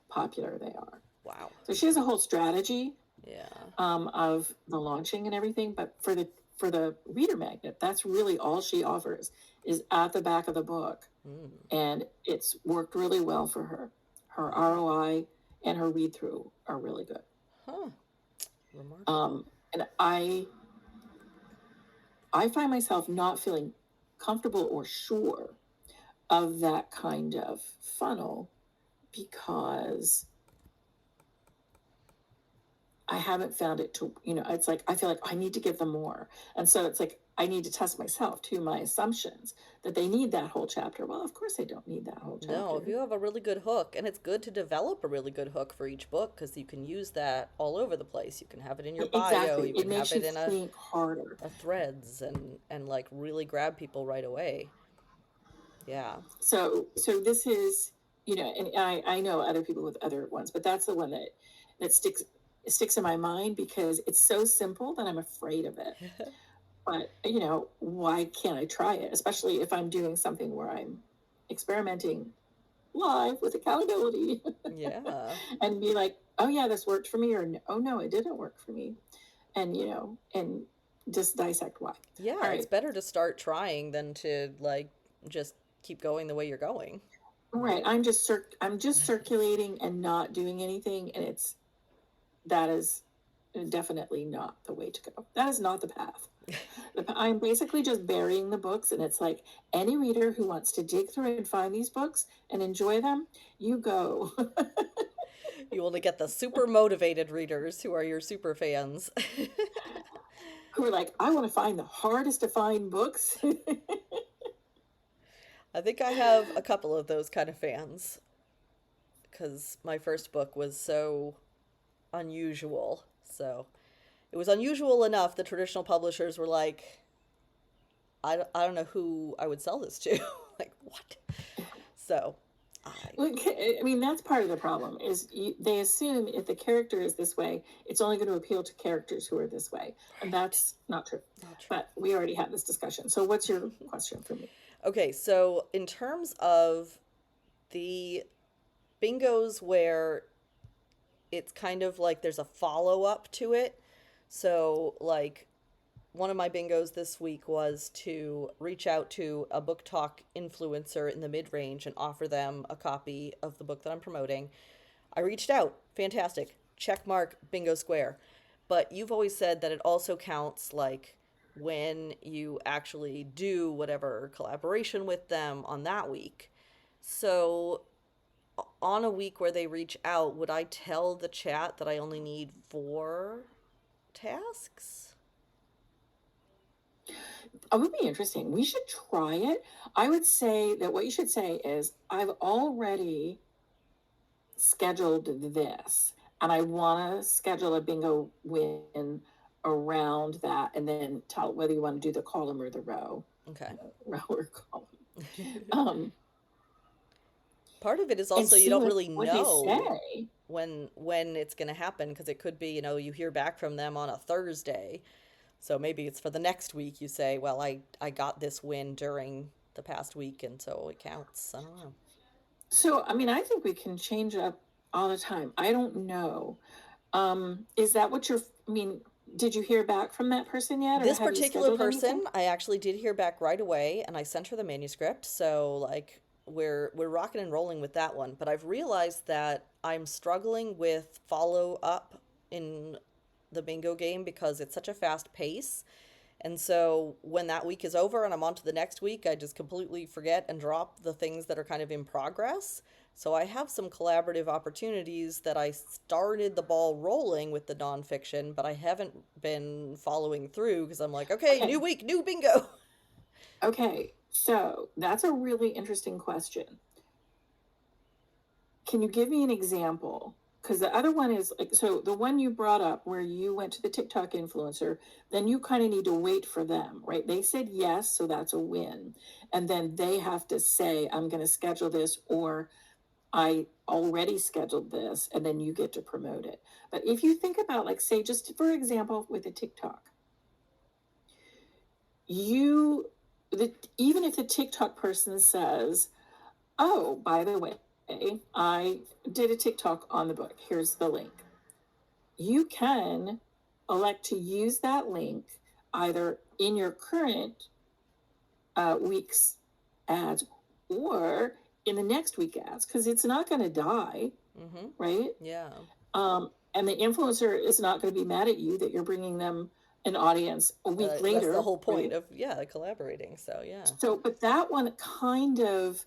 popular they are. Wow. So she has a whole strategy. Yeah. Of the launching and everything, but for the reader magnet, that's really all she offers is at the back of the book, and it's worked really well for her. Her ROI and her read through are really good. Huh. Remarkable. And I find myself not feeling comfortable or sure of that kind of funnel because I haven't found it to, it's like, I feel like I need to give them more. And so it's like, I need to test myself to my assumptions that they need that whole chapter. Well, of course they don't need that whole No, if chapter. you have a really good hook, and it's good to develop a really good hook for each book because you can use that all over the place. You can have it in your bio, Exactly. you It can have makes you it in think harder. a threads and like really grab people right away. Yeah. So this is, and I know other people with other ones, but that's the one that sticks in my mind because it's so simple that I'm afraid of it. But why can't I try it? Especially if I'm doing something where I'm experimenting live with accountability Yeah. and be like, oh yeah, this worked for me, or oh no, it didn't work for me. And and just dissect why. Yeah, All it's right. better to start trying than to like just keep going the way you're going. Right. I'm just circulating and not doing anything, and that is definitely not the way to go. That is not the path. I'm basically just burying the books, and it's like any reader who wants to dig through and find these books and enjoy them, you go. You only get the super motivated readers who are your super fans. Who are like, I want to find the hardest to find books. I think I have a couple of those kind of fans because my first book was so unusual. So it was unusual enough the traditional publishers were like, I don't know who I would sell this to. Like, what? So I, I mean, that's part of the problem is they assume if the character is this way, it's only going to appeal to characters who are this way. And right, that's not true. not true. But we already had this discussion. So what's your question for me? Okay, so in terms of the bingos where it's kind of like there's a follow up to it. So, like, one of my bingos this week was to reach out to a book talk influencer in the mid range and offer them a copy of the book that I'm promoting. I reached out. Fantastic. Check mark, bingo square. But you've always said that it also counts like when you actually do whatever collaboration with them on that week. So on a week where they reach out, would I tell the chat that I only need 4 tasks? It would be interesting. We should try it. I would say that what you should say is, I've already scheduled this, and I want to schedule a bingo win around that, and then tell whether you want to do the column or the row, Okay. row or column. Um, Part of it is and also you see don't really what they know say. when it's going to happen because it could be, you hear back from them on a Thursday. So maybe it's for the next week you say, "Well, I got this win during the past week and so it counts." I don't know. So, I mean, I think we can change up all the time. I don't know. Is that what I mean, did you hear back from that person yet, or This have you particular scheduled anything? person, I actually did hear back right away and I sent her the manuscript. So like we're rocking and rolling with that one, but I've realized that I'm struggling with follow up in the bingo game because it's such a fast pace. And so when that week is over and I'm on to the next week, I just completely forget and drop the things that are kind of in progress. So I have some collaborative opportunities that I started the ball rolling with the nonfiction, but I haven't been following through because I'm like, okay, new Okay. week, new bingo. Okay. So that's a really interesting question. Can you give me an example? Because the other one is like, so the one you brought up where you went to the TikTok influencer, then you kind of need to wait for them, right? They said yes, so that's a win. And then they have to say, I'm going to schedule this, or I already scheduled this, and then you get to promote it. But if you think about, like, say, just for example, with a TikTok, you, even if the TikTok person says, oh, by the way, I did a TikTok on the book. Here's the link. You can elect to use that link either in your current week's ads or in the next week ads because it's not going to die, Mm-hmm. right? Yeah. And the influencer is not going to be mad at you that you're bringing them an audience a week That's the later, whole point right? of, yeah, collaborating. So, yeah. So, but that one kind of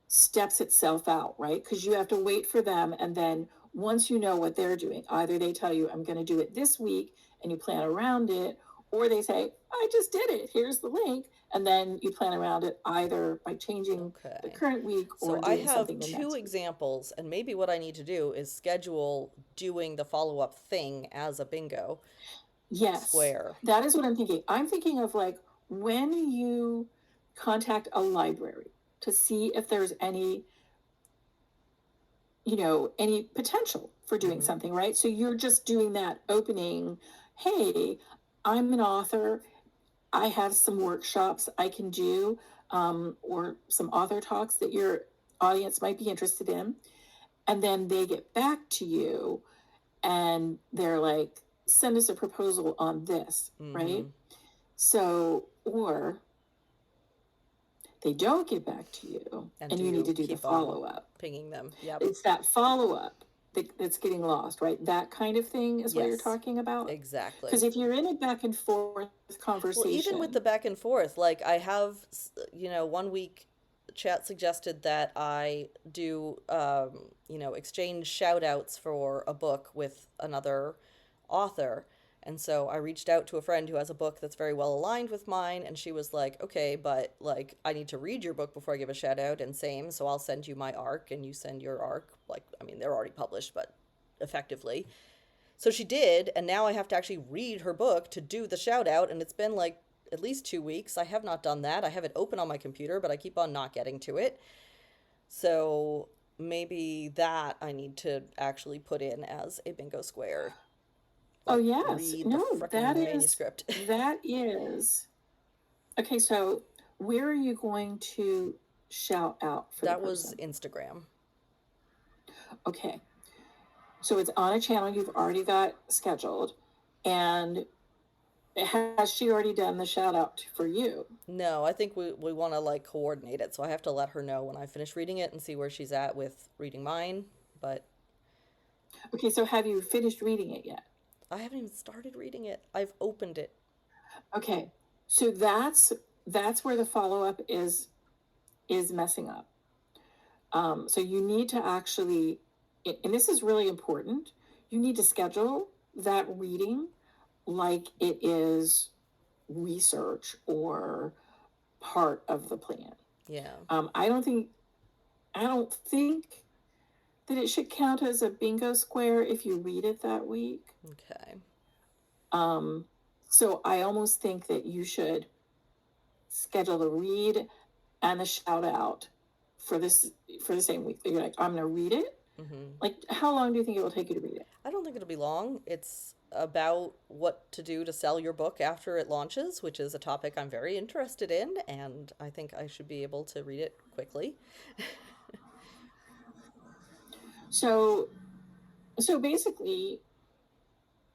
steps itself out, right? Because you have to wait for them, and then once you know what they're doing, either they tell you, I'm going to do it this week and you plan around it, or they say, I just did it. Here's the link. And then you plan around it either by changing the Okay. current week or So I doing have something the two next week. examples, and maybe what I need to do is schedule doing the follow-up thing as a bingo Yes, square. that is what I'm thinking. I'm thinking of like when you contact a library to see if there's any, any potential for doing Hmm. something, right? So you're just doing that opening, hey, I'm an author. I have some workshops I can do, or some author talks that your audience might be interested in. And then they get back to you and they're like, send us a proposal on this, right? Hmm. So, or they don't get back to you And and do you need you to do the keep on follow up. pinging them? Yep. It's that follow up that's getting lost, right? That kind of thing is what you're Yes, talking about. exactly. Because if you're in a back and forth Well, even with conversation, the back and forth, like I have, one week chat suggested that I do, exchange shout outs for a book with another author. And so I reached out to a friend who has a book that's very well aligned with mine, and she was like, okay, but like I need to read your book before I give a shout out, and same, so I'll send you my arc and you send your arc. Like, I mean, they're already published, but effectively. So she did, and now I have to actually read her book to do the shout out, and it's been like at least 2 weeks. I have not done that. I have it open on my computer, but I keep on not getting to it. So maybe that I need to actually put in as a bingo square. oh Like, yes, read the no, that frickin' is manuscript. that is okay. So where are you going to shout out for the That was person? Instagram. Okay, so it's on a channel you've already got scheduled, and has she already done the shout out for you? No, I think we want to like coordinate it. So I have to let her know when I finish reading it and see where she's at with reading mine. But Okay, so have you finished reading it yet? I haven't even started reading it. I've opened it. Okay, so that's where the follow up is messing up. So you need to actually, and this is really important. You need to schedule that reading like it is research or part of the plan. Yeah. Um, I don't think I don't think that it should count as a bingo square if you read it that week. Okay. Um, so I almost think that you should schedule the read and the shout out for this for the same week. You're like, I'm gonna read it. Hmm. Like, how long do you think it will take you to read it? I don't think it'll be long. It's about what to do to sell your book after it launches, which is a topic I'm very interested in, and I think I should be able to read it quickly. So, so basically,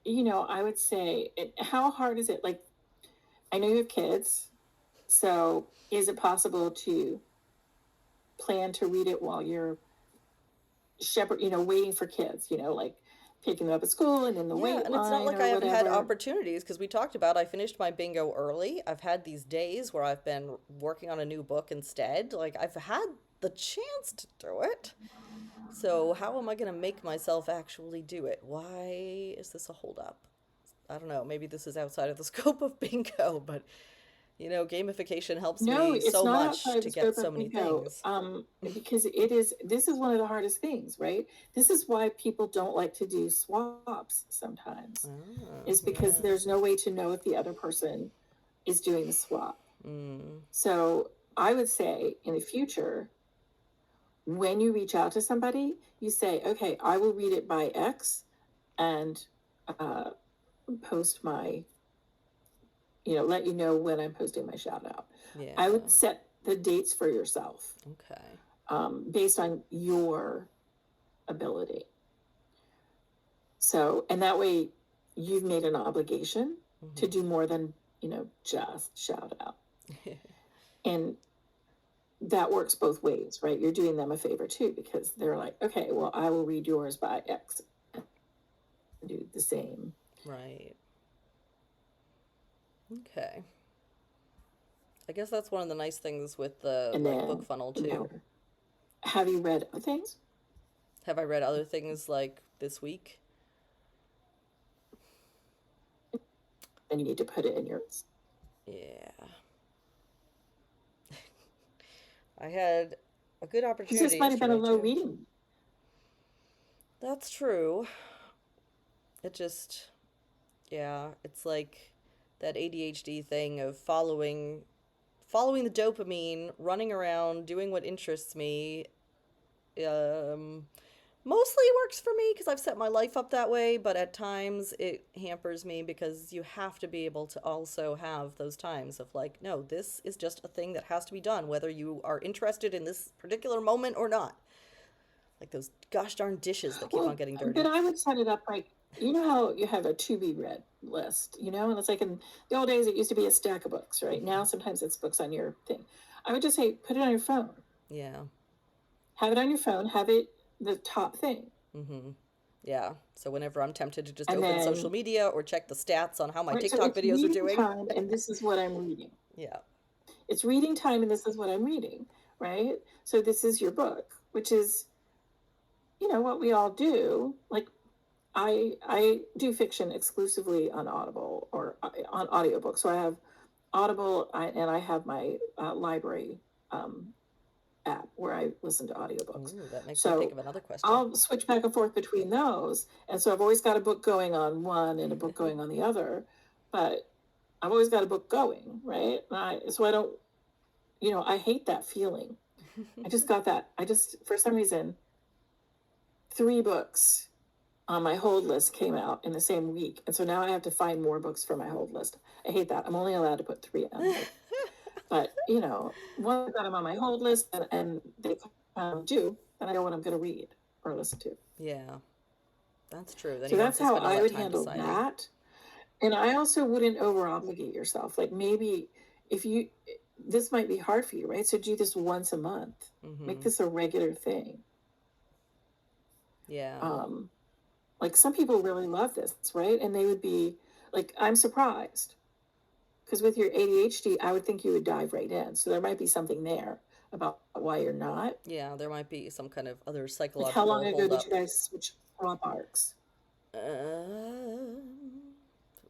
I would say, how hard is it? Like, I know you have kids, so is it possible to plan to read it while you're waiting for kids? Like picking them up at school and in the Yeah, wait and it's not line like I or haven't had whatever. opportunities because we talked about I finished my bingo early. I've had these days where I've been working on a new book instead. Like I've had the chance to do it. So how am I going to make myself actually do it? Why is this a holdup? I don't know. Maybe this is outside of the scope of bingo, but gamification helps No, me it's so not much outside to the get scope so of many bingo. things. Because this is one of the hardest things, right? This is why people don't like to do swaps sometimes, Oh, is because yeah. there's no way to know if the other person is doing the swap. Mm, So I would say in the future, when you reach out to somebody, you say, okay, I will read it by X and uh, post my, let you know when I'm posting my shout out. yeah. I would set the dates for yourself, Okay. based on your ability. So, and that way you've made an obligation to Hmm. do more than, just shout out. And that works both ways, right? You're doing them a favor too, because they're like, okay, well, I will read yours by X and do the same. Right. Okay. I guess that's one of the nice things with the And like book then, funnel too. have you read other things? Have I read other things like this week. And you need to put it in yours. Yeah. I had a good Because opportunity this might have been a yesterday low too. reading. That's true. It just, yeah, it's like that ADHD thing of following the dopamine, running around, doing what interests me. Um, Mostly works for me because I've set my life up that way, but at times it hampers me because you have to be able to also have those times of like, no, this is just a thing that has to be done, whether you are interested in this particular moment or not. Like those gosh darn dishes that keep on Well, getting but dirty. I would set it up like, you know how you have a to be read list, and it's like in the old days, it used to be a stack of books, right? Now, sometimes it's books on your thing. I would just say, put it on your phone. Yeah. Have it on your phone, have it the top thing. Mm-hmm. Yeah. So whenever I'm tempted to just And open social then, media or check the stats on how my right, so TikTok it's videos are reading doing. time, and this is what I'm reading. Yeah. It's reading time, and this is what I'm reading, right? So this is your book, which is, what we all do. Like, I do fiction exclusively on Audible or on audiobook. So I have Audible, and I have my library um, app where I listen to audiobooks. Ooh, that makes me think So of another question. I'll switch back and forth between those. And so I've always got a book going on one and a book going on the other. But I've always got a book going, right? So I don't, I hate that feeling. I just got that. For some reason, 3 books on my hold list came out in the same week. And so now I have to find more books for my hold list. I hate that. I'm only allowed to put 3 on there. But, once that I'm on my hold list and they due, then I know what I'm going to read or listen to. Yeah, that's true. Then So you don't have that's to how spend all I that would time handle deciding. that. And I also wouldn't over obligate yourself. Like maybe if this might be hard for you, right? So do this once a month. Mm-hmm. Make this a regular thing. Yeah. Like some people really love this, right? And they would be like, I'm surprised. Because with your ADHD, I would think you would dive right in. So there might be something there about why you're not. Yeah, there might be some kind of other Like how long psychological ago hold did up. you guys switch swap arcs? It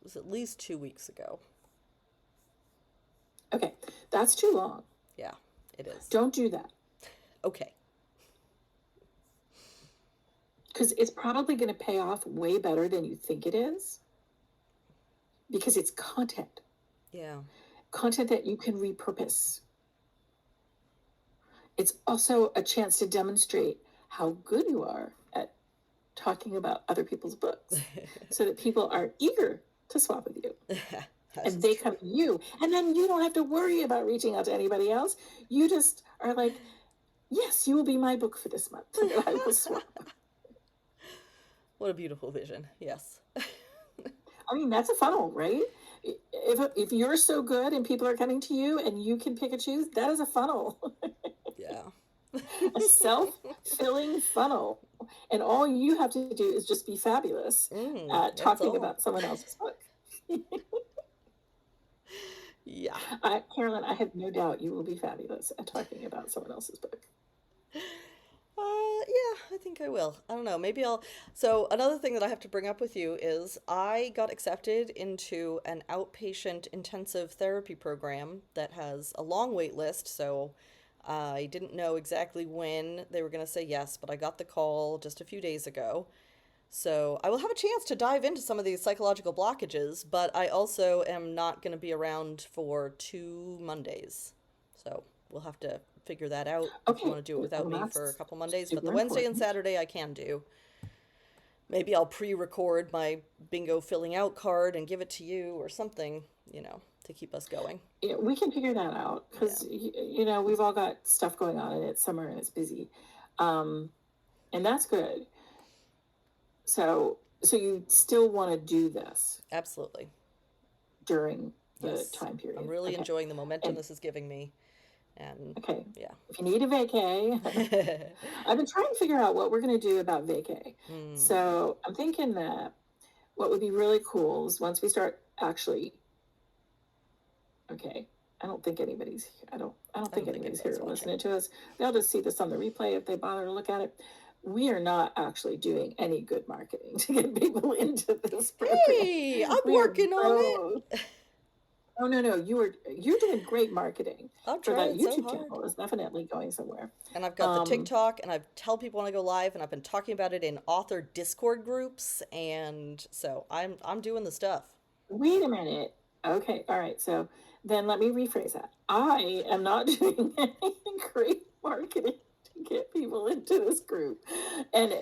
was at least 2 weeks ago. Okay, that's too long. Yeah, it is. Don't do that. Okay. Because it's probably going to pay off way better than you think it is. Because it's content. Yeah. Content that you can repurpose. It's also a chance to demonstrate how good you are at talking about other people's books so that people are eager to swap with you. And they come to you. And then you don't have to worry about reaching out to anybody else. You just are like, yes, you will be my book for this month. I will swap. What a beautiful vision. Yes. I mean, that's a funnel, right? If you're so good and people are coming to you and you can pick and choose, that is a funnel. Yeah. A self-filling funnel. And all you have to do is just be fabulous at talking about someone else's book. Yeah. Carolyn, I have no doubt you will be fabulous at talking about someone else's book. Yeah, I think I will. I don't know. Maybe I'll. So, another thing that I have to bring up with you is I got accepted into an outpatient intensive therapy program that has a long wait list. So, I didn't know exactly when they were going to say yes, but I got the call just a few days ago. So, I will have a chance to dive into some of these psychological blockages, but I also am not going to be around for 2 Mondays. So, we'll have to figure that out if you Okay. want to do it without Well, me for a that's couple Mondays. But super the Wednesday and important. Saturday I can do. Maybe I'll pre-record my bingo filling out card and give it to you or something, to keep us going. Yeah, we can figure that out Yeah. because we've all got stuff going on and it's summer and it's busy, and that's good. So you still want to do this Absolutely. during the Yes. time period. I'm really Okay. enjoying the momentum And this is giving me. And okay, yeah. if you need a vacay, I've been trying to figure out what we're going to do about vacay. So I'm thinking that what would be really cool is once we start actually. Okay, I don't think anybody's. I don't think anybody's here listening to us. They'll just see this on the replay if they bother to look at it. we are not actually doing any good marketing to get people into this program. Hey, I'm We are working on it. both. Oh no, no, you're doing great marketing I'm for that trying so YouTube hard. channel. Is definitely going somewhere. And I've got the Um, TikTok, and I tell people when I go live, and I've been talking about it in author Discord groups, and so I'm doing the stuff. Wait a minute. Okay, all right. So then let me rephrase that. I am not doing any great marketing to get people into this group. And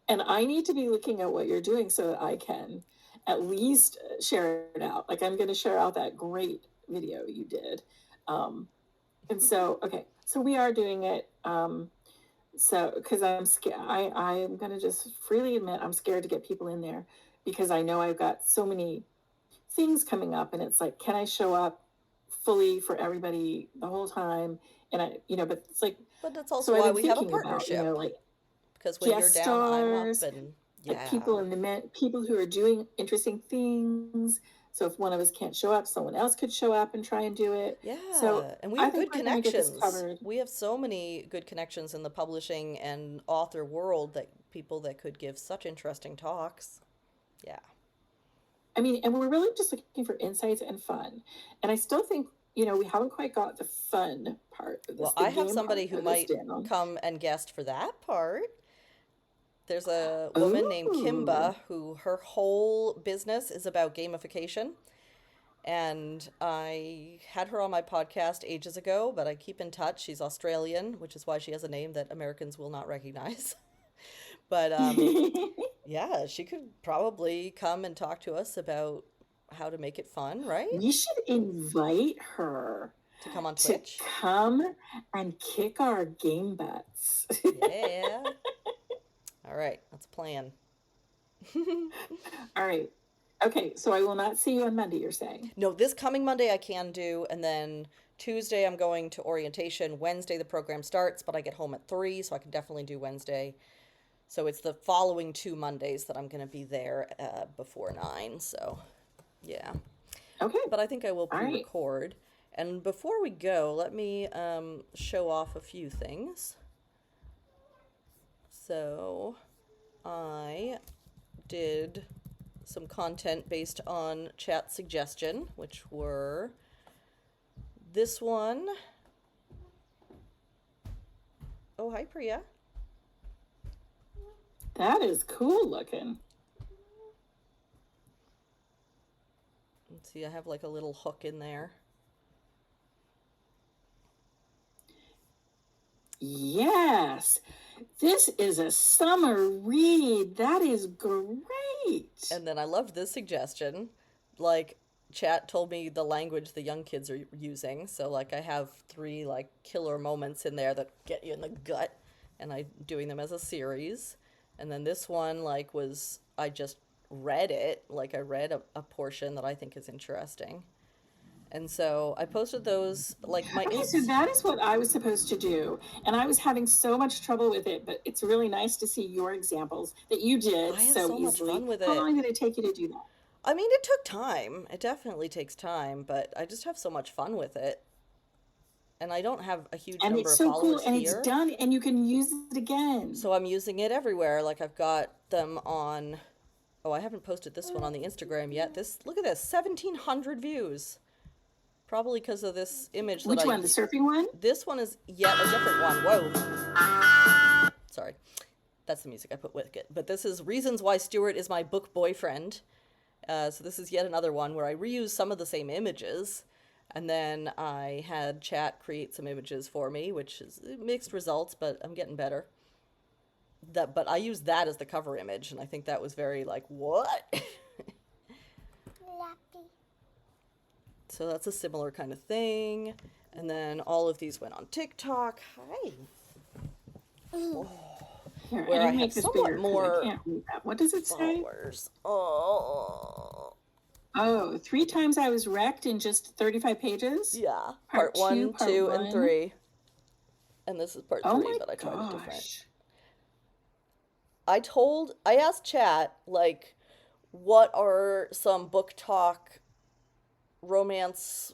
and I need to be looking at what you're doing so that I can at least share it out. Like I'm going to share out that great video you did. Um, and so, okay, so we are doing it. So because I'm scared, I'm going to just freely admit I'm scared to get people in there because I know I've got so many things coming up and it's like, can I show up fully for everybody the whole time? And but it's like, But that's also so I've why been we have a thinking about, partnership. like Because when you're guest down, I'm up, stars, and like yeah. people in the people who are doing interesting things. So if one of us can't show up, someone else could show up and try and do it. So Yeah, and we I have think good we're going to get this connections. covered. We have so many good connections in the publishing and author world that people that could give such interesting talks. Yeah. I mean, and we're really just looking for insights and fun. And I still think, we haven't quite got the fun part of this, Well, the I have game part somebody who of this might down. come and guest for that part. There's a woman named Oh. Kimba who her whole business is about gamification. And I had her on my podcast ages ago, but I keep in touch. She's Australian, which is why she has a name that Americans will not recognize. But yeah, she could probably come and talk to us about how to make it fun, right? We should invite her To come on to Twitch. come and kick our game butts. Yeah. All right, that's a plan. All right. Okay, so I will not see you on Monday, you're saying? No, this coming Monday I can do, and then Tuesday I'm going to orientation. Wednesday the program starts, but I get home at 3, so I can definitely do Wednesday. So it's the following 2 Mondays that I'm going to be there before 9, so yeah. Okay. But I think I will All right. pre-record. And before we go, let me show off a few things. So I did some content based on chat suggestion, which were this one. Oh, hi, Priya. That is cool looking. Let's see, I have like a little hook in there. Yes. This is a summer read. That is great. And then I loved this suggestion. Like, chat told me the language the young kids are using. So, like, I have 3, like, killer moments in there that get you in the gut. And I'm doing them as a series. And then this one, like, I just read it. Like, I read a portion that I think is interesting. And so I posted those, like, my Okay, so that is what I was supposed to do. And I was having so much trouble with it, but it's really nice to see your examples that you did I had so so much easily. fun with How it. long did it take you to do that? I mean, it took time. It definitely takes time, but I just have so much fun with it. And I don't have a huge And number it's of so cool, followers and here. it's done, and you can use it again. So I'm using it everywhere. Like I've got them on. Oh, I haven't posted this one on the Instagram yet. Look at this, 1,700 views. Probably because of this image that Which one, the surfing one? This one is yet a different one. Whoa. Sorry. That's the music I put with it. But this is Reasons Why Stuart is My Book Boyfriend. So this is yet another one where I reuse some of the same images. And then I had chat create some images for me, which is mixed results, but I'm getting better. But I used that as the cover image, and I think that was very like, what? So that's a similar kind of thing. And then all of these went on TikTok. Hi. Here, Where I make have this somewhat bigger 'cause more I can't read that. What does it say? followers. Oh. Oh, 3 times I was wrecked in just 35 pages? Yeah. Part Part 1, two, part 2, one. and 3. And this is part Oh 3, my but I tried it different. gosh. I asked chat, like, what are some book talk romance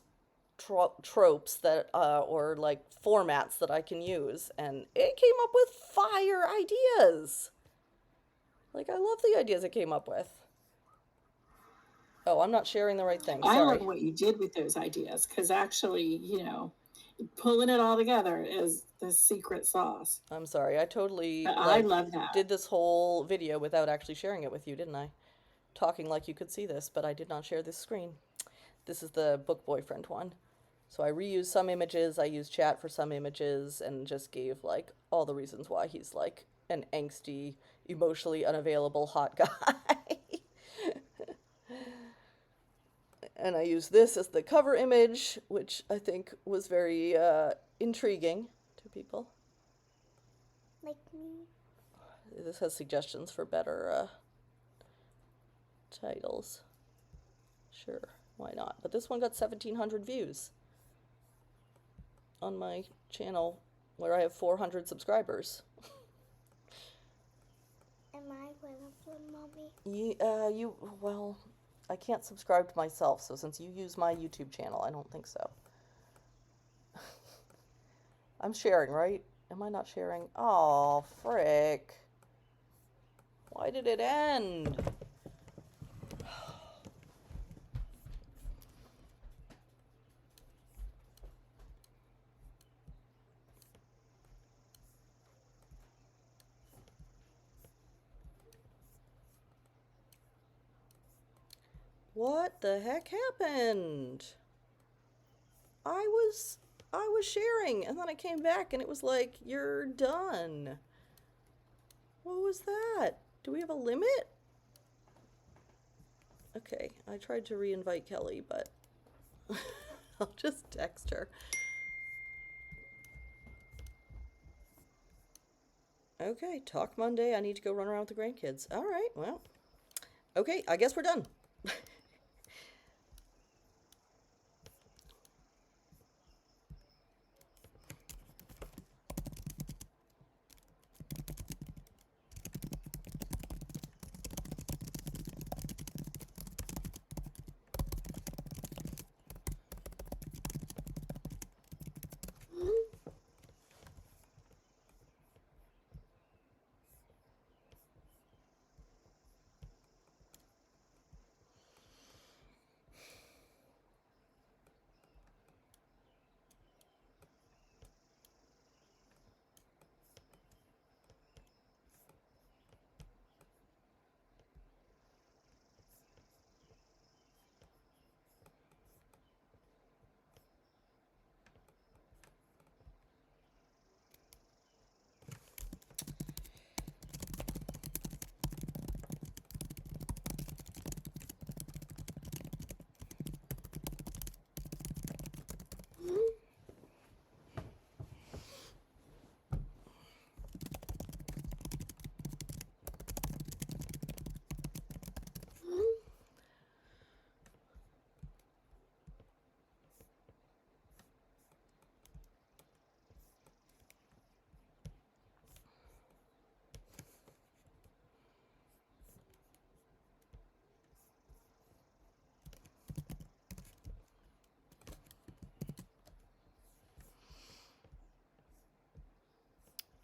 tropes that or like formats that I can use, and it came up with fire ideas. Like I love the ideas it came up with. Oh, I'm not sharing the right thing. I love Sorry. what you did with those ideas because actually, pulling it all together is the secret sauce. I'm sorry. I totally But I like love that. did this whole video without actually sharing it with you, didn't I? Talking like you could see this, but I did not share this screen. This is the book boyfriend one. So I reused some images, I used chat for some images, and just gave like all the reasons why he's like an angsty, emotionally unavailable hot guy. And I used this as the cover image, which I think was very intriguing to people. Like me. This has suggestions for better titles. Sure, why not? But this one got 1,700 views on my channel where I have 400 subscribers. Am I one of them, Mommy? Well, I can't subscribe to myself, so since you use my YouTube channel, I don't think so. I'm sharing, right? Am I not sharing? Oh, frick. Why did it end? What the heck happened? I was sharing, and then I came back and it was like, you're done. What was that? Do we have a limit? Okay, I tried to re-invite Kelly, but I'll just text her. Okay, talk Monday. I need to go run around with the grandkids. All right, well. Okay, I guess we're done.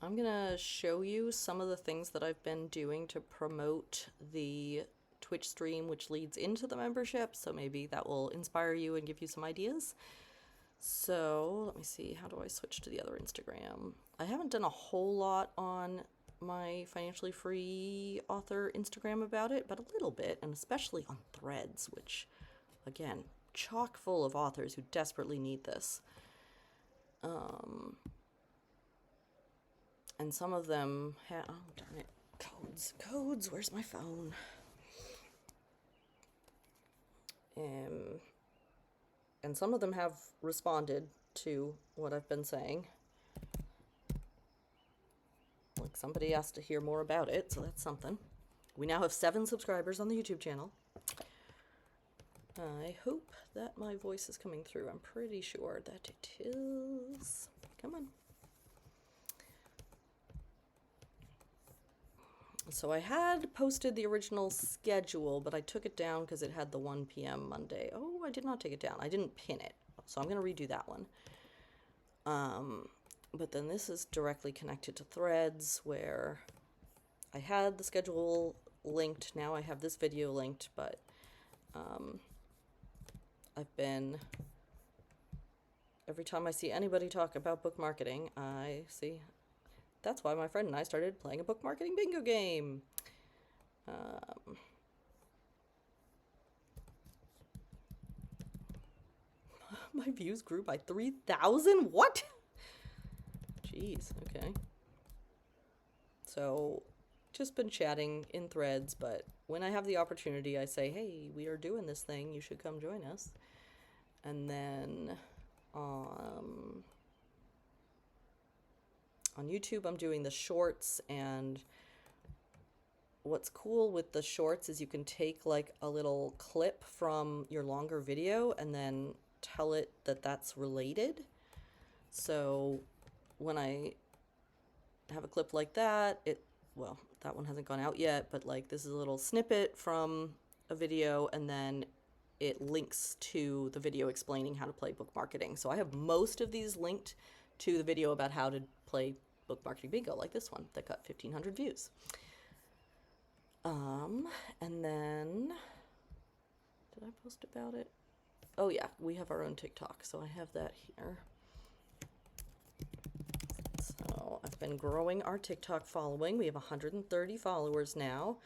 I'm gonna show you some of the things that I've been doing to promote the Twitch stream, which leads into the membership, so maybe that will inspire you and give you some ideas. So let me see, how do I switch to the other Instagram? I haven't done a whole lot on my financially free author Instagram about it, but a little bit, and especially on Threads, which again, chock full of authors who desperately need this. And some of them have, oh darn it, codes, where's my phone? And some of them have responded to what I've been saying. Like somebody asked to hear more about it, so that's something. We now have 7 subscribers on the YouTube channel. I hope that my voice is coming through. I'm pretty sure that it is. Come on. So I had posted the original schedule, but I took it down because it had the 1 p.m. Monday. Oh, I did not take it down. I didn't pin it. So I'm going to redo that one. But then this is directly connected to Threads, where I had the schedule linked. Now I have this video linked, but I've been, every time I see anybody talk about book marketing, I see, that's why my friend and I started playing a book marketing bingo game. My views grew by 3,000? What? Jeez, okay. So, just been chatting in Threads, but when I have the opportunity, I say, hey, we are doing this thing, you should come join us. And then on YouTube, I'm doing the shorts, and what's cool with the shorts is you can take like a little clip from your longer video and then tell it that that's related. So when I have a clip like that, well, that one hasn't gone out yet, but like this is a little snippet from a video, and then it links to the video explaining how to play book marketing. So I have most of these linked to the video about how to play book marketing bingo, like this one that got 1,500 views. And then, did I post about it? Oh yeah, we have our own TikTok, so I have that here. So I've been growing our TikTok following. We have 130 followers now.